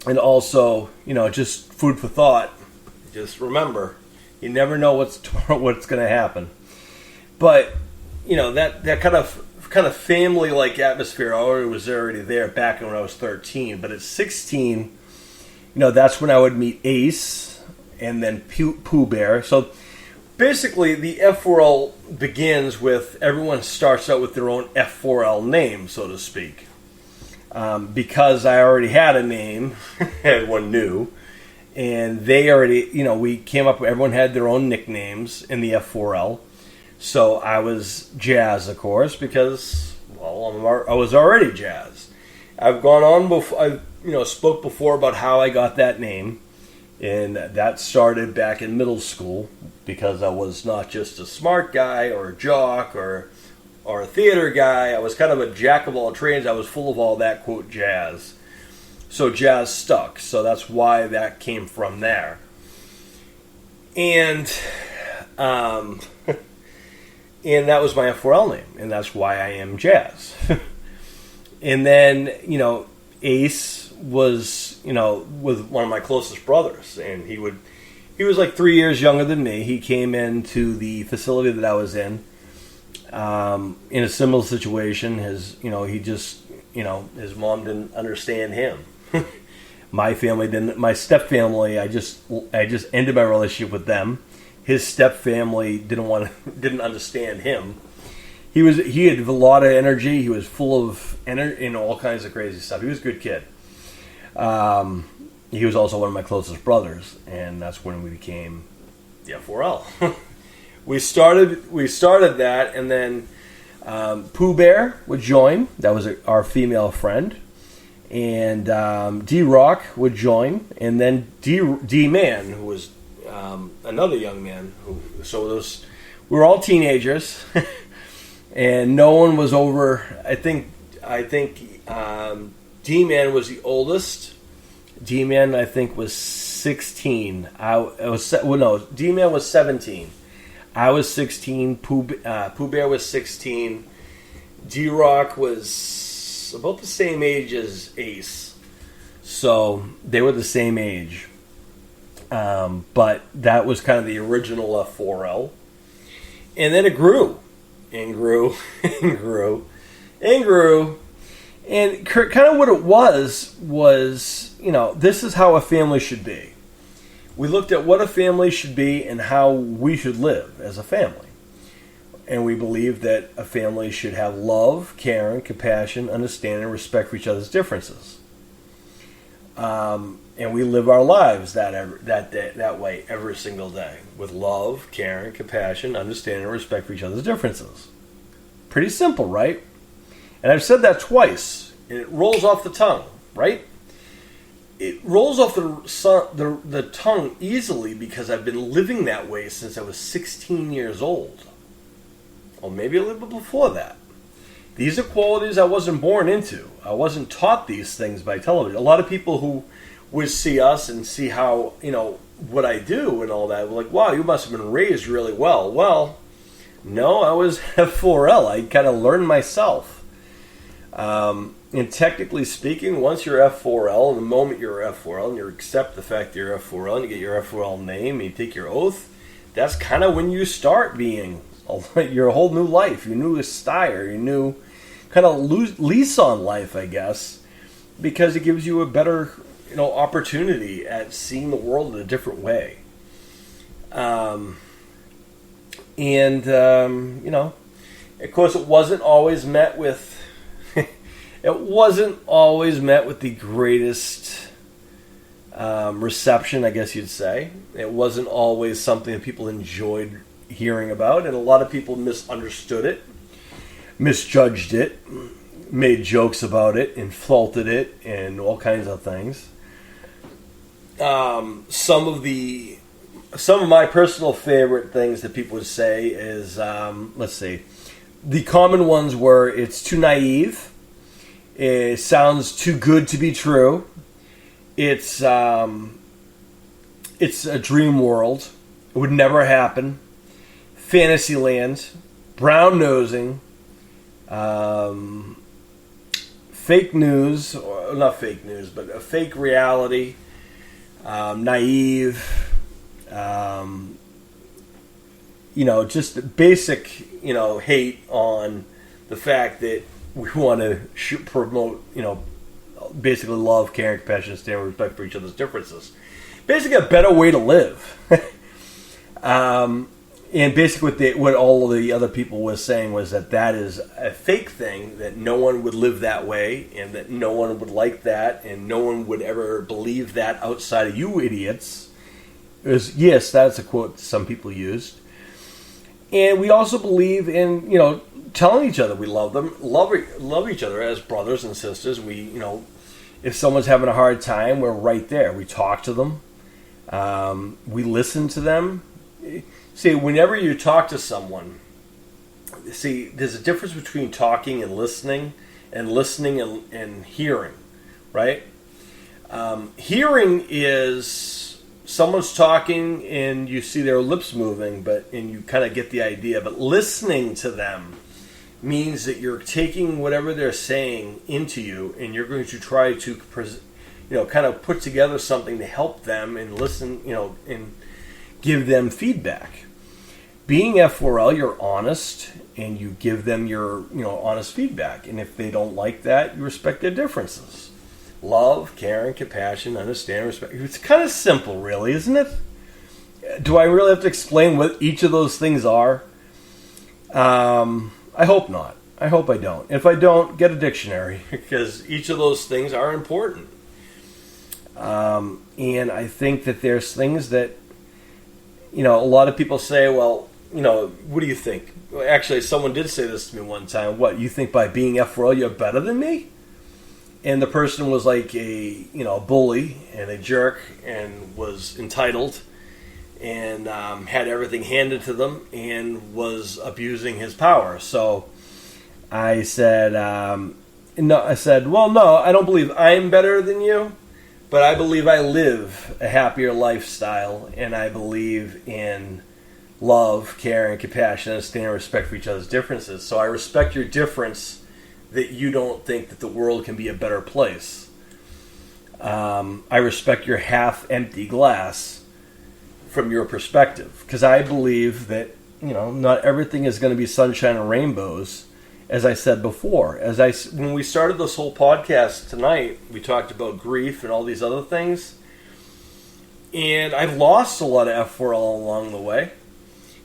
also, just food for thought. Just remember, you never know what's going to happen. But that kind of family-like atmosphere was already there back when I was 13. But at 16, that's when I would meet Ace and then Pooh Bear. So basically, the F4L begins with everyone starts out with their own F4L name, so to speak. Because I already had a name, everyone knew. And they already, we came up, everyone had their own nicknames in the F4L. So I was Jazz, of course, because, I was already Jazz. I've gone on before, I spoke before about how I got that name. And that started back in middle school because I was not just a smart guy or a jock or a theater guy. I was kind of a jack of all trades. I was full of all that, quote, jazz. So Jazz stuck. So that's why that came from there. And and that was my F4L name. And that's why I am Jazz. And then, Ace was, with one of my closest brothers. And he was like 3 years younger than me. He came into the facility that I was in a similar situation. His mom didn't understand him. My family didn't. My step family, I just ended my relationship with them. His step family didn't understand him. He had a lot of energy. He was full of all kinds of crazy stuff. He was a good kid. He was also one of my closest brothers, and that's when we became the F4L. we started that, and then Pooh Bear would join. That was our female friend. And D-Rock would join, and then D-Man, who was another young man. We were all teenagers, and no one was over. I think D-Man was the oldest. D-Man, I think, was 16. D-Man was 17. I was 16. Pooh Bear was 16. D-Rock was about the same age as Ace. So they were the same age. But that was kind of the original F4L. And then it grew. And grew. And grew. And grew. And kind of what it was, this is how a family should be. We looked at what a family should be and how we should live as a family. And we believe that a family should have love, caring, compassion, understanding, and respect for each other's differences. And we live our lives that way every single day. With love, caring, compassion, understanding, and respect for each other's differences. Pretty simple, right? And I've said that twice, and it rolls off the tongue, right? It rolls off the tongue easily because I've been living that way since I was 16 years old. Or maybe a little bit before that. These are qualities I wasn't born into. I wasn't taught these things by television. A lot of people who would see us and see how, what I do and all that, were like, wow, you must have been raised really well. Well, no, I was F4L. I kind of learned myself. And technically speaking, once you're F4L, and the moment you're F4L, and you accept the fact that you're F4L, and you get your F4L name, and you take your oath, that's kind of when you start being your whole new life. Your new style, your new kind of lease on life, I guess, because it gives you a better, opportunity at seeing the world in a different way. Of course, it wasn't always met with the greatest reception, I guess you'd say. It wasn't always something that people enjoyed hearing about, and a lot of people misunderstood it, misjudged it, made jokes about it and faulted it and all kinds of things. Some of my personal favorite things that people would say is, let's see, the common ones were, it's too naive, it sounds too good to be true, it's a dream world, it would never happen, Fantasyland, brown nosing, fake news, or not fake news, but a fake reality, naive, just basic, hate on the fact that we want to promote, basically love, caring, compassion, stand with respect for each other's differences. Basically, a better way to live. And basically what all of the other people was saying was that is a fake thing, that no one would live that way, and that no one would like that, and no one would ever believe that outside of you idiots. Yes, that's a quote some people used. And we also believe in, telling each other we love them, love each other as brothers and sisters. We, if someone's having a hard time, we're right there. We talk to them. We listen to them. See, whenever you talk to someone, there's a difference between talking and listening and hearing, right? Hearing is someone's talking and you see their lips moving, and you kind of get the idea. But listening to them means that you're taking whatever they're saying into you, and you're going to try to, kind of put together something to help them and listen, and give them feedback. Being F4L, you're honest, and you give them your, honest feedback. And if they don't like that, you respect their differences. Love, caring, compassion, understand, respect. It's kind of simple, really, isn't it? Do I really have to explain what each of those things are? I hope not. I hope I don't. If I don't, get a dictionary, because each of those things are important. And I think that there's things that, a lot of people say, well, what do you think? Actually, someone did say this to me one time. What, you think by being F4L you're better than me? And the person was like a bully and a jerk and was entitled and had everything handed to them and was abusing his power. So I said, no. I said, well, no, I don't believe I'm better than you, but I believe I live a happier lifestyle, and I believe in love, care, and compassion, understanding and respect for each other's differences. So I respect your difference, that you don't think that the world can be a better place. I respect your half-empty glass from your perspective, because I believe that not everything is going to be sunshine and rainbows. As I said before, when we started this whole podcast tonight, we talked about grief and all these other things, and I've lost a lot of F4L along the way.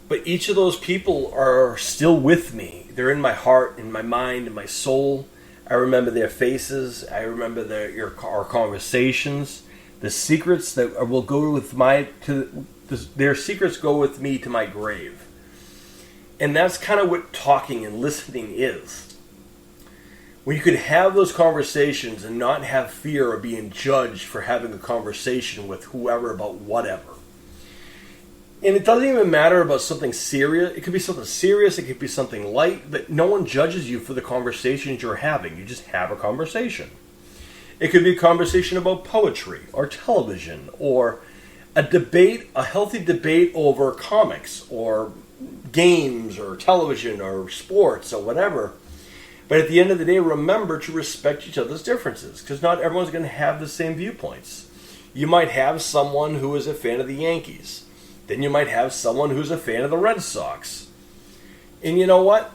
But each of those people are still with me. They're in my heart, in my mind, in my soul. I remember their faces. I remember our conversations. The secrets that will go with their secrets go with me to my grave. And that's kind of what talking and listening is. When you could have those conversations and not have fear of being judged for having a conversation with whoever about whatever. And it doesn't even matter about something serious. It could be something serious. It could be something light. But no one judges you for the conversations you're having. You just have a conversation. It could be a conversation about poetry or television or a debate, a healthy debate over comics or games or television or sports or whatever. But at the end of the day, remember to respect each other's differences, because not everyone's going to have the same viewpoints. You might have someone who is a fan of the Yankees. Then you might have someone who's a fan of the Red Sox. And you know what?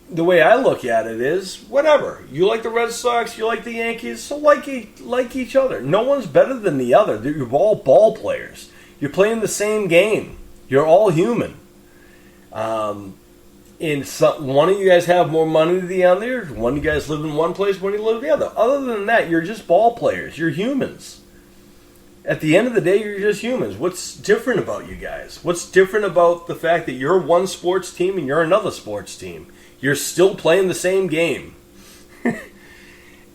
The way I look at it is, whatever. You like the Red Sox, you like the Yankees, so like each other. No one's better than the other. You're all ball players. You're playing the same game. You're all human. And one of you guys have more money than the other. One of you guys live in one place, one of you live in the other. Other than that, you're just ball players. You're humans. At the end of the day, you're just humans. What's different about you guys? What's different about the fact that you're one sports team and you're another sports team? You're still playing the same game.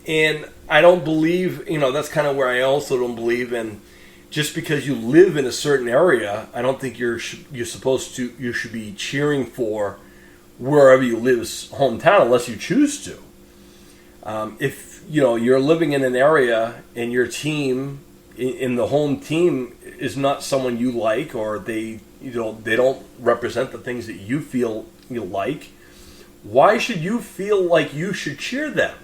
And I don't believe, that's kind of where I also don't believe in just because you live in a certain area. I don't think you should be cheering for wherever you live's hometown unless you choose to. If you're living in an area and your team, in the home team, is not someone you like, or they don't represent the things that you feel you like, why should you feel like you should cheer them?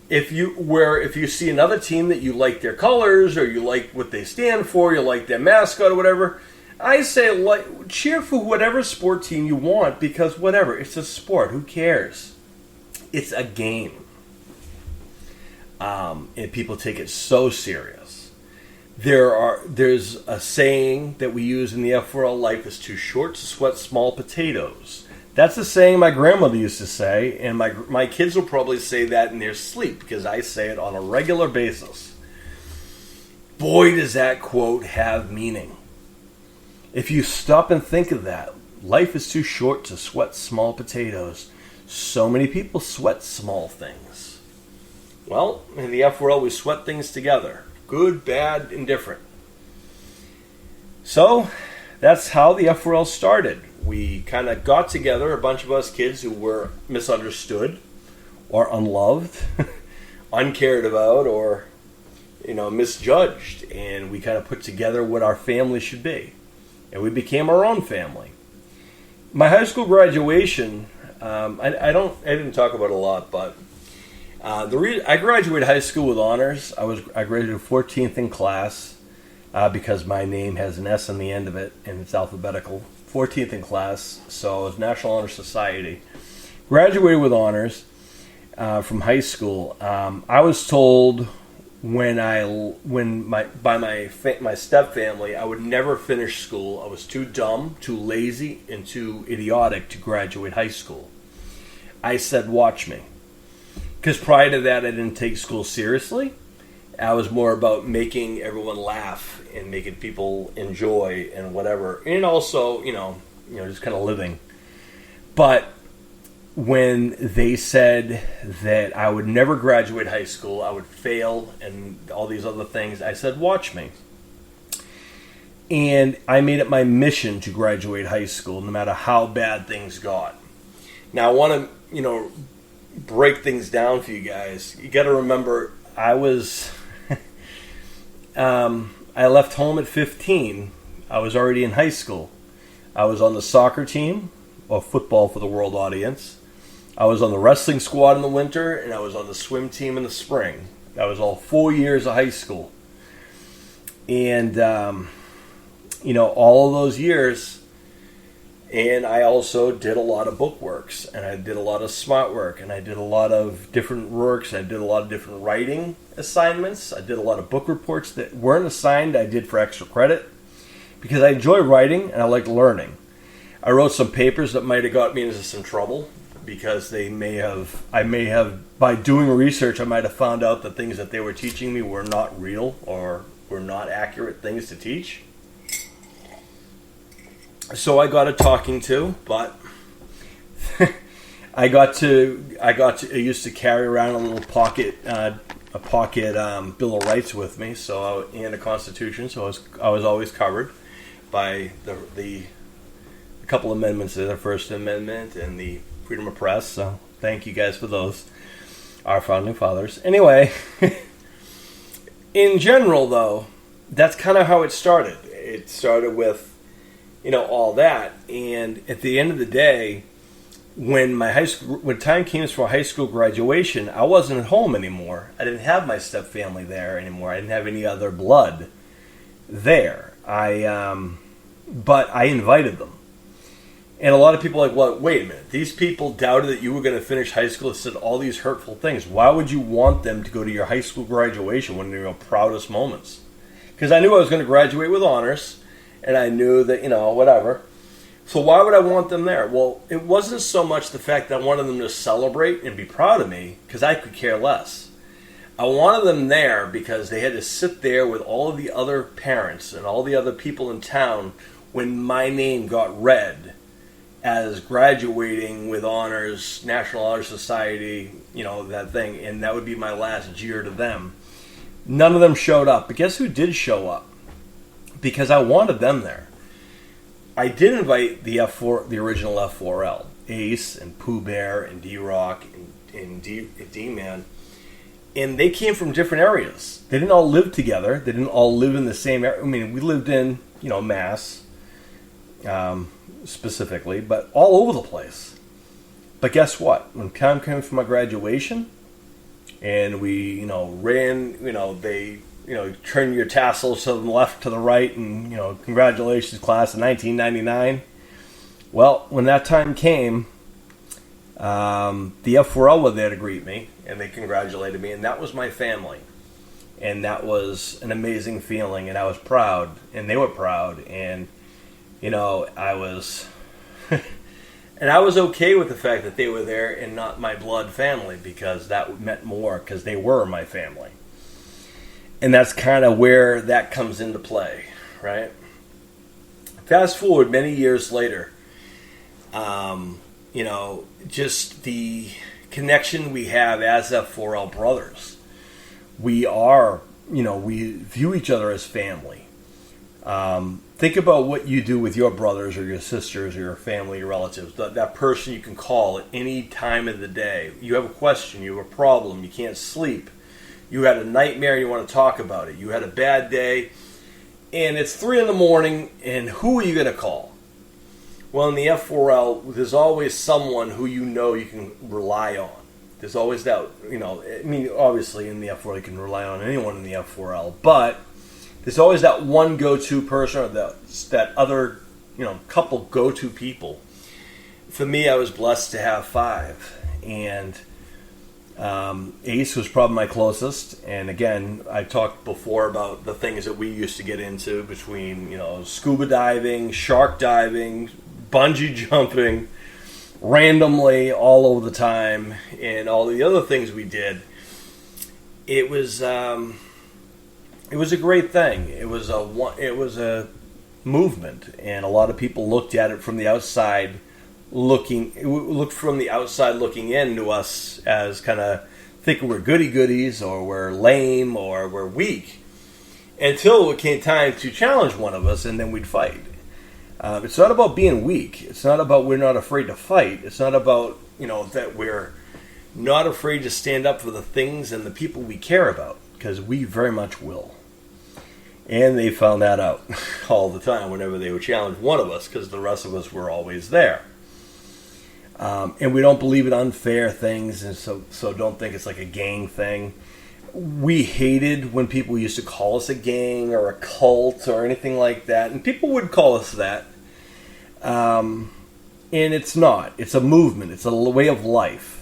If you see another team that you like their colors, or you like what they stand for, you like their mascot or whatever, I say cheer for whatever sport team you want, because whatever, it's a sport. Who cares? It's a game. And people take it so serious. There's a saying that we use in the F4L: life is too short to sweat small potatoes. That's a saying my grandmother used to say, and my kids will probably say that in their sleep, because I say it on a regular basis. Boy, does that quote have meaning. If you stop and think of that, life is too short to sweat small potatoes. So many people sweat small things. Well, in the F4L, we sweat things together. Good, bad, indifferent. So, that's how the F4L started. We kind of got together, a bunch of us kids who were misunderstood or unloved, uncared about, or misjudged, and we kind of put together what our family should be, and we became our own family. My high school graduation, I didn't talk about it a lot, but I graduated high school with honors. I graduated 14th in class because my name has an S on the end of it, and it's alphabetical. 14th in class, so I was National Honor Society. Graduated with honors from high school. I was told by my step family I would never finish school. I was too dumb, too lazy, and too idiotic to graduate high school. I said, watch me. Because prior to that, I didn't take school seriously. I was more about making everyone laugh and making people enjoy and whatever. And also, just kind of living. But when they said that I would never graduate high school, I would fail and all these other things, I said, watch me. And I made it my mission to graduate high school no matter how bad things got. Now, I want to, break things down for you guys. You got to remember, I left home at 15. I was already in high school. I was on the soccer team, or football for the world audience. I was on the wrestling squad in the winter, and I was on the swim team in the spring. That was all 4 years of high school. And, all of those years, and I also did a lot of bookworks, and I did a lot of smart work, and I did a lot of different works, and I did a lot of different writing assignments. I did a lot of book reports that weren't assigned, I did for extra credit, because I enjoy writing and I like learning. I wrote some papers that might have got me into some trouble, because I may have, by doing research, I might have found out that things that they were teaching me were not real, or were not accurate things to teach. So I got a talking to, but I used to carry around a little pocket Bill of Rights with me, and a Constitution, so I was always covered by the couple amendments there, the First Amendment and the Freedom of Press. So thank you guys for those, our founding fathers. Anyway, in general, though, that's kind of how it started. It started with all that, and at the end of the day, when time came for high school graduation, I wasn't at home anymore. I didn't have my step family there anymore. I didn't have any other blood there. But I invited them, and a lot of people are like, well, wait a minute. These people doubted that you were going to finish high school and said all these hurtful things. Why would you want them to go to your high school graduation when they're your proudest moments? Because I knew I was going to graduate with honors. And I knew that, whatever. So why would I want them there? Well, it wasn't so much the fact that I wanted them to celebrate and be proud of me, because I could care less. I wanted them there because they had to sit there with all of the other parents and all the other people in town when my name got read as graduating with honors, National Honor Society, that thing, and that would be my last jeer to them. None of them showed up, but guess who did show up? Because I wanted them there. I did invite the original F4L, Ace and Pooh Bear and D-Rock and D-Man, and they came from different areas. They didn't all live together. They didn't all live in the same area. I mean, we lived in, Mass, specifically, but all over the place. But guess what? When time came for my graduation, and we, ran, they, turn your tassels to the left, to the right, and, congratulations, class of 1999. Well, when that time came, the F4L were there to greet me, and they congratulated me, and that was my family. And that was an amazing feeling, and I was proud, and they were proud, and, I was... And I was okay with the fact that they were there and not my blood family, because that meant more, because they were my family. And that's kind of where that comes into play, right? Fast forward many years later, just the connection we have as F4L brothers. We are, we view each other as family. Think about what you do with your brothers or your sisters or your family, your relatives. That person you can call at any time of the day. You have a question, you have a problem, you can't sleep. You had a nightmare, you want to talk about it. You had a bad day, and it's 3 in.the morning, and who are you going to call? Well, in the F4L, there's always someone who you can rely on. There's always that, obviously in the F4L you can rely on anyone in the F4L, but there's always that one go-to person or that other, couple go-to people. For me, I was blessed to have 5. And Ace was probably my closest. And again, I talked before about the things that we used to get into between, scuba diving, shark diving, bungee jumping, randomly all over the time, and all the other things we did. It was a great thing. It was a movement, and a lot of people looked at it from the outside, looking in to us as kind of thinking we're goody-goodies, or we're lame, or we're weak, until it came time to challenge one of us, and then we'd fight. It's not about being weak. It's not about we're not afraid to fight. It's not about, that we're not afraid to stand up for the things and the people we care about, because we very much will. And they found that out all the time whenever they would challenge one of us, because the rest of us were always there. And we don't believe in unfair things, and so don't think it's like a gang thing. We hated when people used to call us a gang or a cult or anything like that, and people would call us that. And it's not. It's a movement. It's a way of life.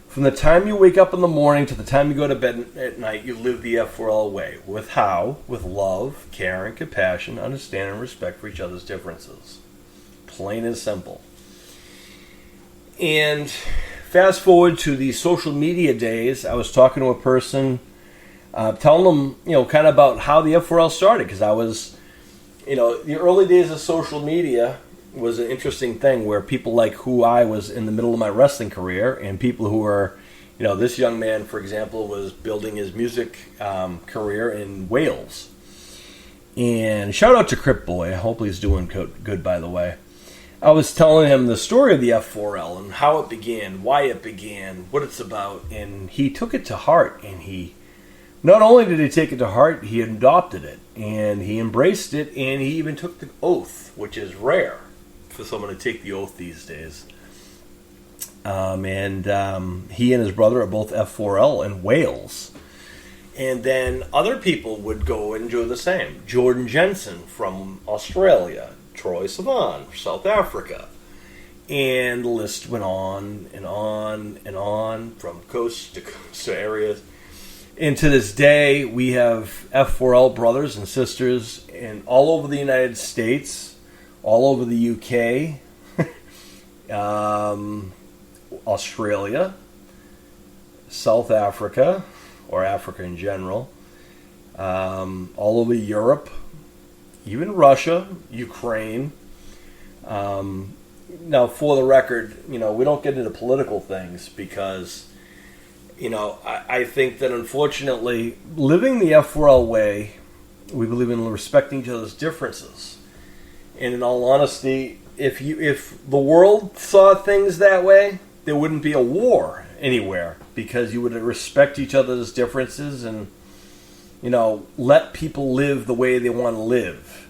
From the time you wake up in the morning to the time you go to bed at night, you live the F4L way. With how? With love, care, and compassion, understanding and respect for each other's differences. Plain and simple. And fast forward to the social media days, I was talking to a person, telling them, kind of about how the F4L started, because I was, the early days of social media was an interesting thing where people like who I was in the middle of my wrestling career, and people who were, this young man, for example, was building his music career in Wales. And shout out to Crip Boy. I hope he's doing good, by the way. I was telling him the story of the F4L and how it began, why it began, what it's about, and he took it to heart. And he, not only did he take it to heart, he adopted it, and he embraced it, and he even took the oath, which is rare for someone to take the oath these days. He and his brother are both F4L in Wales. And then other people would go and do the same. Jordan Jensen from Australia, Troy Sivan from South Africa. And the list went on and on and on from coast to coast to areas. And to this day, we have F4L brothers and sisters all over the United States, all over the UK, Australia, South Africa, or Africa in general, all over Europe, even Russia, Ukraine. Now, for the record, we don't get into political things because, I think that unfortunately, living the F4L way, we believe in respecting each other's differences. And in all honesty, if the world saw things that way, there wouldn't be a war anywhere, because you would respect each other's differences and, let people live the way they want to live.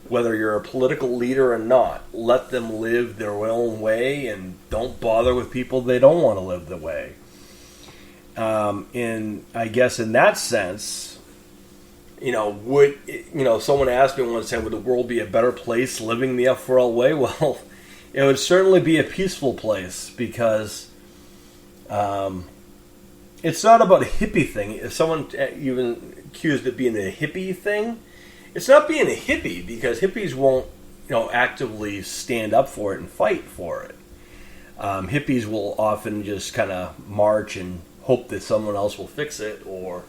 Whether you're a political leader or not, let them live their own way and don't bother with people they don't want to live the way. And I guess in that sense, someone asked me once, would the world be a better place living the F4L way? Well, it would certainly be a peaceful place, because it's not about a hippie thing. If someone even accused it being a hippie thing, it's not being a hippie, because hippies won't, actively stand up for it and fight for it. Hippies will often just kind of march and hope that someone else will fix it, or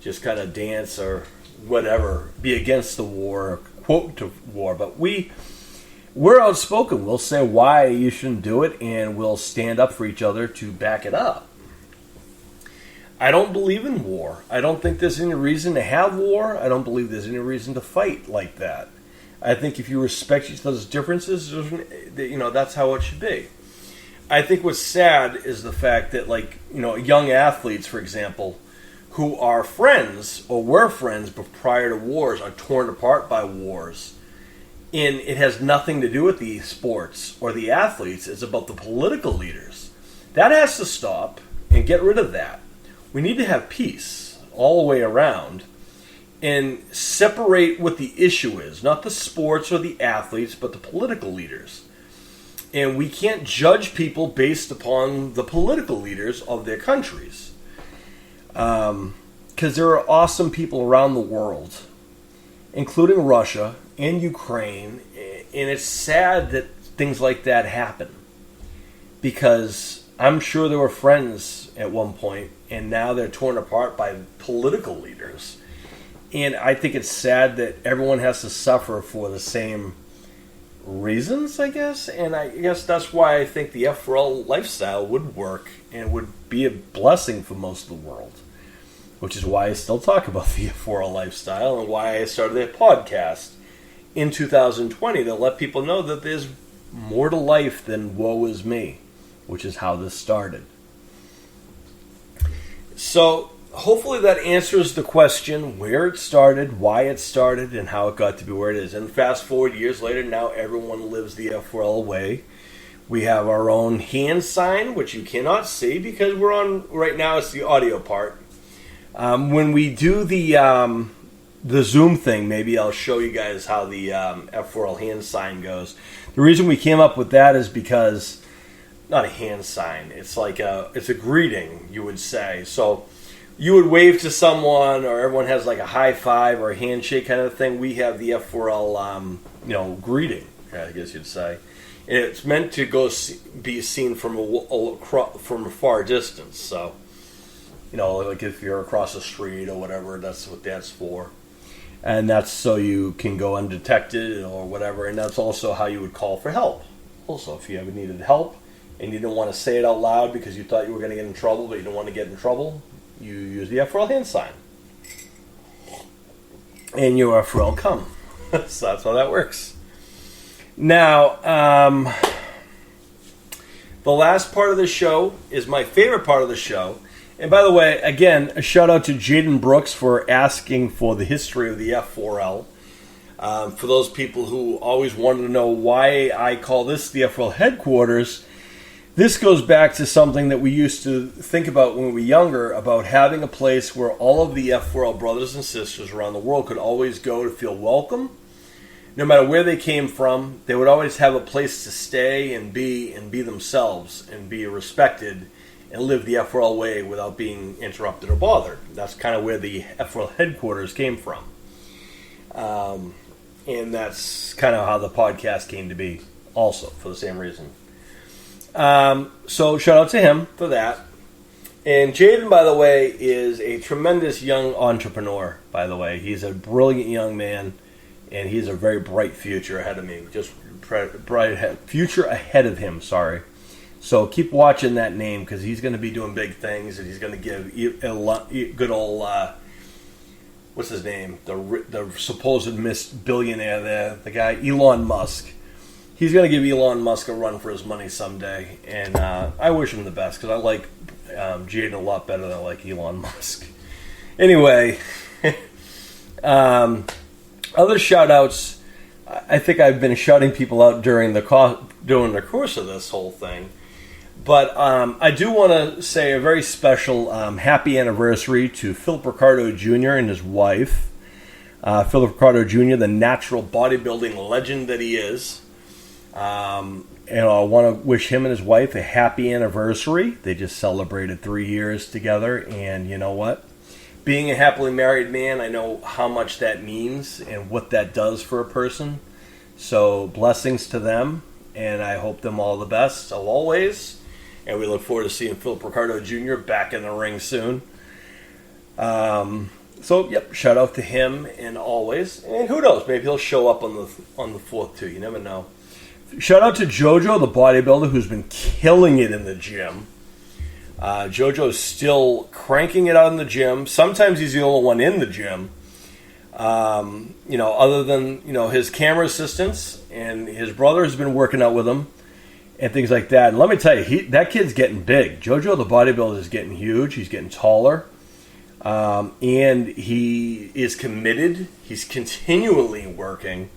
just kind of dance or whatever, be against the war, quote to war. But we're outspoken. We'll say why you shouldn't do it, and we'll stand up for each other to back it up. I don't believe in war. I don't think there's any reason to have war. I don't believe there's any reason to fight like that. I think if you respect each other's differences, that's how it should be. I think what's sad is the fact that, young athletes, for example, who are friends or were friends but prior to wars, are torn apart by wars. And it has nothing to do with the sports or the athletes. It's about the political leaders. That has to stop, and get rid of that. We need to have peace all the way around and separate what the issue is, not the sports or the athletes, but the political leaders. And we can't judge people based upon the political leaders of their countries. Because there are awesome people around the world, including Russia and Ukraine, and it's sad that things like that happen. Because I'm sure they were friends at one point, and now they're torn apart by political leaders. And I think it's sad that everyone has to suffer for the same reasons, I guess. And I guess that's why I think the F4L lifestyle would work and would be a blessing for most of the world. Which is why I still talk about the F4L lifestyle, and why I started a podcast in 2020 to let people know that there's more to life than woe is me, which is how this started. So hopefully that answers the question where it started, why it started, and how it got to be where it is. And fast forward years later, now everyone lives the F4L way. We have our own hand sign, which you cannot see because we're on, right now it's the audio part. When we do the Zoom thing, maybe I'll show you guys how the F4L hand sign goes. The reason we came up with that is because, not a hand sign, it's a greeting, you would say. So you would wave to someone, or everyone has like a high five or a handshake kind of thing. We have the F4L, greeting, I guess you'd say. And it's meant to be seen from a far distance. So, like if you're across the street or whatever, that's what that's for. And that's so you can go undetected or whatever. And that's also how you would call for help. Also, if you ever needed help and you didn't want to say it out loud because you thought you were going to get in trouble, but you didn't want to get in trouble, you use the F4L hand sign. And your F4L come. So that's how that works. Now, the last part of the show is my favorite part of the show. And by the way, again, a shout out to Jaden Brooks for asking for the history of the F4L. For those people who always wanted to know why I call this the F4L headquarters, this goes back to something that we used to think about when we were younger, about having a place where all of the F4L brothers and sisters around the world could always go to feel welcome. No matter where they came from, they would always have a place to stay and be themselves and be respected and live the F4L way without being interrupted or bothered. That's kind of where the F4L headquarters came from. And that's kind of how the podcast came to be also, for the same reason. So shout out to him for that. And Jaden, by the way, is a tremendous young entrepreneur, by the way. He's a brilliant young man, and he's a very bright future ahead of me. Just bright future ahead of him, sorry. So keep watching that name because he's going to be doing big things, and he's going to give good old what's his name, the supposed billionaire there, the guy Elon Musk. He's going to give Elon Musk a run for his money someday, and I wish him the best because I like Jaden a lot better than I like Elon Musk. Anyway, other shout-outs. I think I've been shouting people out during the course of this whole thing. But I do want to say a very special happy anniversary to Philip Ricardo Jr. and his wife. Philip Ricardo Jr., the natural bodybuilding legend that he is. And I want to wish him and his wife a happy anniversary. They just celebrated 3 years together. And you know what? Being a happily married man, I know how much that means and what that does for a person. So blessings to them. And I hope them all the best, so always. And we look forward to seeing Philip Ricardo Jr. back in the ring soon. Shout out to him and always. And who knows, maybe he'll show up on the 4th too. You never know. Shout out to JoJo, the bodybuilder, who's been killing it in the gym. JoJo's still cranking it out in the gym. Sometimes he's the only one in the gym. Other than his camera assistants, and his brother has been working out with him and things like that. And let me tell you, that kid's getting big. JoJo, the bodybuilder, is getting huge. He's getting taller, and he is committed. He's continually working.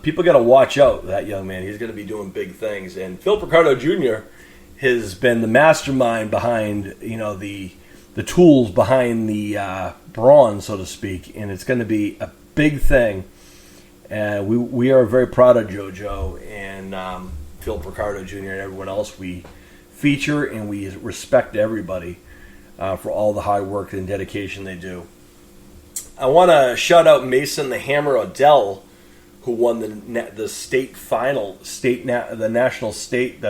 People got to watch out. That young man, he's going to be doing big things. And Phil Ricardo Jr. has been the mastermind behind the tools behind the brawn, so to speak, and it's going to be a big thing. And we are very proud of JoJo and Philip Ricardo Jr. and everyone else. We feature and we respect everybody for all the hard work and dedication they do. I want to shout out Mason the Hammer Odell, who won the state final, the national state.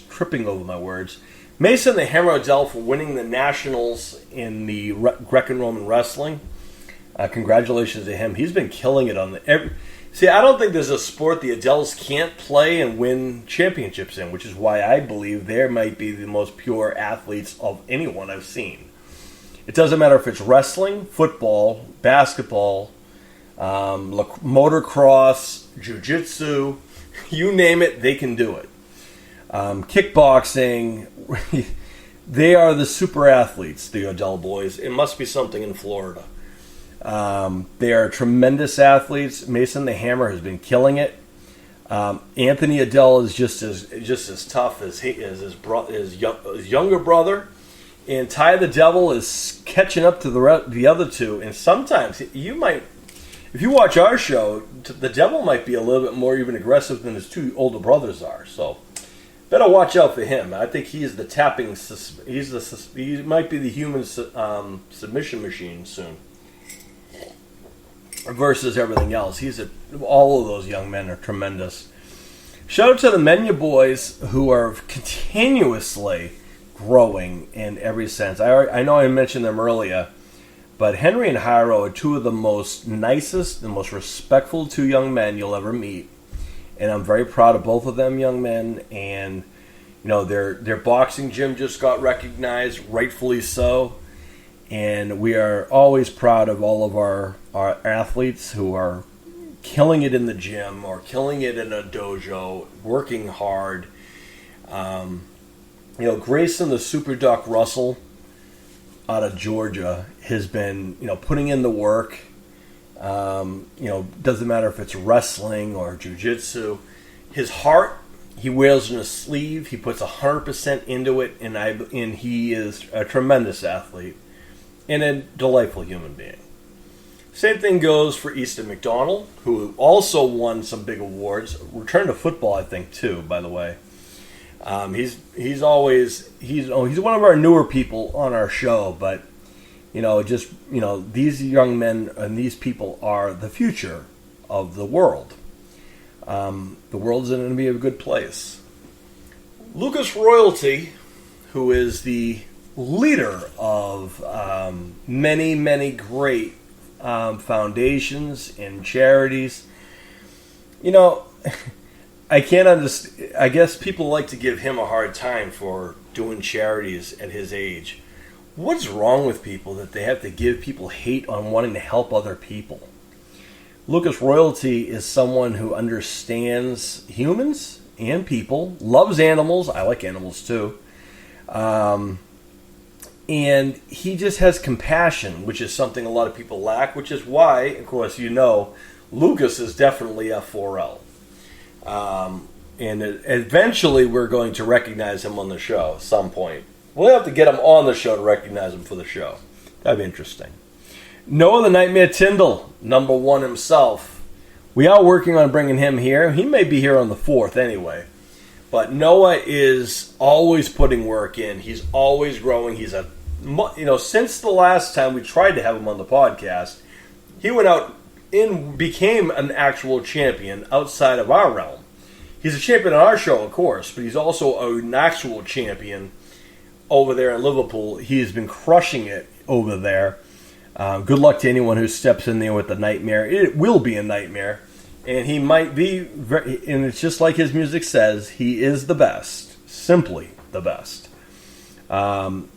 Tripping over my words. Mason the Hammer Odell for winning the nationals in the Greco-Roman wrestling. Congratulations to him. He's been killing it on See, I don't think there's a sport the Adells can't play and win championships in, which is why I believe they might be the most pure athletes of anyone I've seen. It doesn't matter if it's wrestling, football, basketball, motocross, jiu-jitsu, you name it, they can do it. Kickboxing, they are the super athletes, the Odell boys. It must be something in Florida. They are tremendous athletes. Mason the Hammer has been killing it. Anthony Odell is just as tough as his younger brother. And Ty the Devil is catching up to the other two. And sometimes you might, if you watch our show, the Devil might be a little bit more even aggressive than his two older brothers are. So better watch out for him. I think he is the tapping. He might be the human submission machine soon. Versus everything else, all of those young men are tremendous. Shout out to the Menya boys who are continuously growing in every sense. I know I mentioned them earlier, but Henry and Hiro are two of the most nicest and most respectful two young men you'll ever meet, and I'm very proud of both of them young men. And their boxing gym just got recognized, rightfully so. And we are always proud of all of our athletes who are killing it in the gym or killing it in a dojo, working hard. Grayson the Super Duck Russell out of Georgia has been, putting in the work. Doesn't matter if it's wrestling or jiu-jitsu. His heart, he wears on his sleeve. He puts 100% into it, and he is a tremendous athlete. And a delightful human being. Same thing goes for Easton McDonald, who also won some big awards. Returned to football, I think, too, by the way. He's one of our newer people on our show, but these young men and these people are the future of the world. The world's going to be a good place. Lucas Royalty, who is the leader of many, many great foundations and charities. I I can't understand. I guess people like to give him a hard time for doing charities at his age. What's wrong with people that they have to give people hate on wanting to help other people? Lucas Royalty is someone who understands humans and people, loves animals. I like animals too. And he just has compassion, which is something a lot of people lack, which is why, of course, Lucas is definitely F4L. And eventually we're going to recognize him on the show at some point. We'll have to get him on the show to recognize him for the show. That'd be interesting. Noah the Nightmare Tyndall, number one himself. We are working on bringing him here. He may be here on the 4th anyway. But Noah is always putting work in. He's always growing. He's since the last time we tried to have him on the podcast, he went out and became an actual champion outside of our realm. He's a champion on our show, of course, but he's also an actual champion over there in Liverpool. He has been crushing it over there. Good luck to anyone who steps in there with the nightmare. It will be a nightmare. And he might be, and it's just like his music says, he is the best. Simply the best. And,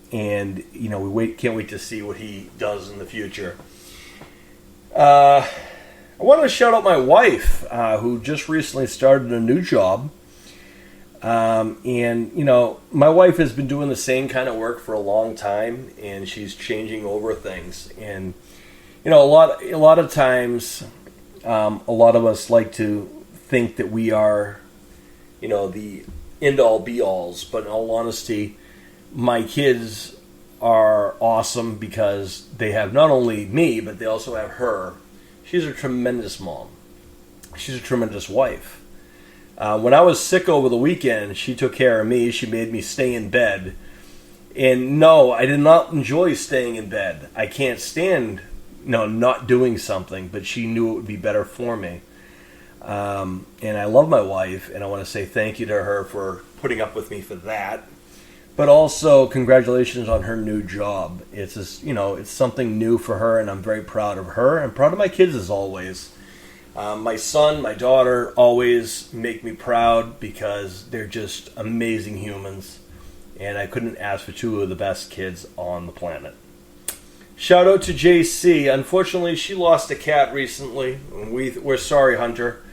we can't wait to see what he does in the future. I want to shout out my wife, who just recently started a new job. My wife has been doing the same kind of work for a long time, and she's changing over things. And, a lot of times, a lot of us like to think that we are, the end-all, be-alls. But in all honesty, my kids are awesome because they have not only me, but they also have her. She's a tremendous mom. She's a tremendous wife. When I was sick over the weekend, she took care of me. She made me stay in bed. And no, I did not enjoy staying in bed. I can't stand, not doing something, but she knew it would be better for me. And I love my wife, and I want to say thank you to her for putting up with me for that. But also, congratulations on her new job. It's something new for her, and I'm very proud of her. I'm proud of my kids as always. My son, my daughter always make me proud because they're just amazing humans. And I couldn't ask for two of the best kids on the planet. Shout out to JC. Unfortunately, she lost a cat recently. We're sorry, Hunter.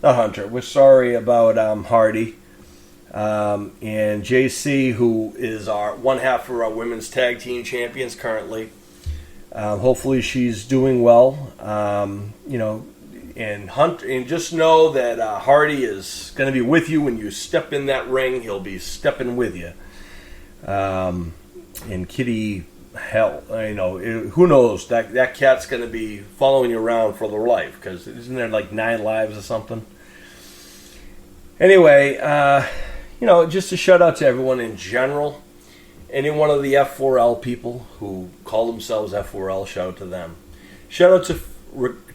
Not Hunter. We're sorry about Hardy. And JC, who is one half of our women's tag team champions currently. Hopefully she's doing well. And just know that Hardy is going to be with you when you step in that ring. He'll be stepping with you. And Kitty, hell, who knows? That cat's going to be following you around for their life because isn't there like 9 lives or something? Anyway, just a shout out to everyone in general. Any one of the F4L people who call themselves F4L, shout out to them. Shout out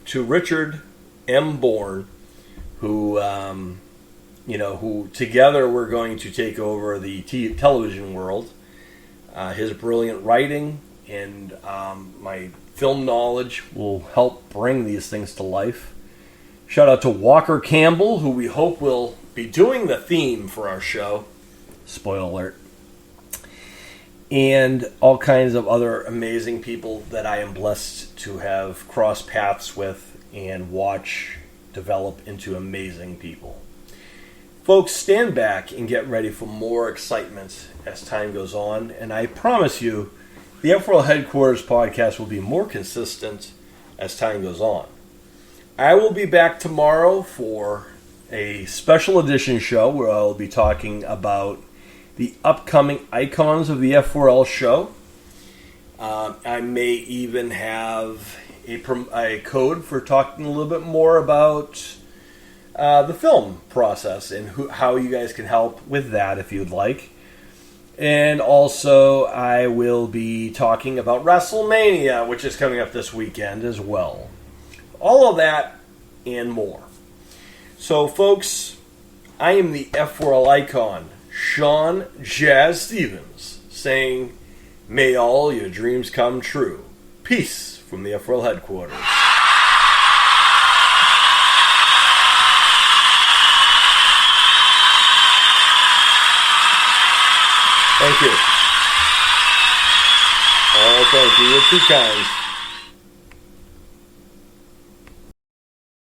to Richard M. Bourne, who together we're going to take over the television world. His brilliant writing and my film knowledge will help bring these things to life. Shout out to Walker Campbell, who we hope will be doing the theme for our show. Spoiler alert. And all kinds of other amazing people that I am blessed to have crossed paths with and watch develop into amazing people. Folks, stand back and get ready for more excitement as time goes on. And I promise you, the F4L Headquarters podcast will be more consistent as time goes on. I will be back tomorrow for a special edition show where I'll be talking about the upcoming icons of the F4L show. I may even have a code for talking a little bit more about the film process and how you guys can help with that if you'd like. And also, I will be talking about WrestleMania, which is coming up this weekend as well. All of that and more. So, folks, I am the F4L icon, Sean Jazz Stevens, saying, may all your dreams come true. Peace from the F4L Headquarters. Thank you. Oh, thank you. You're too kind.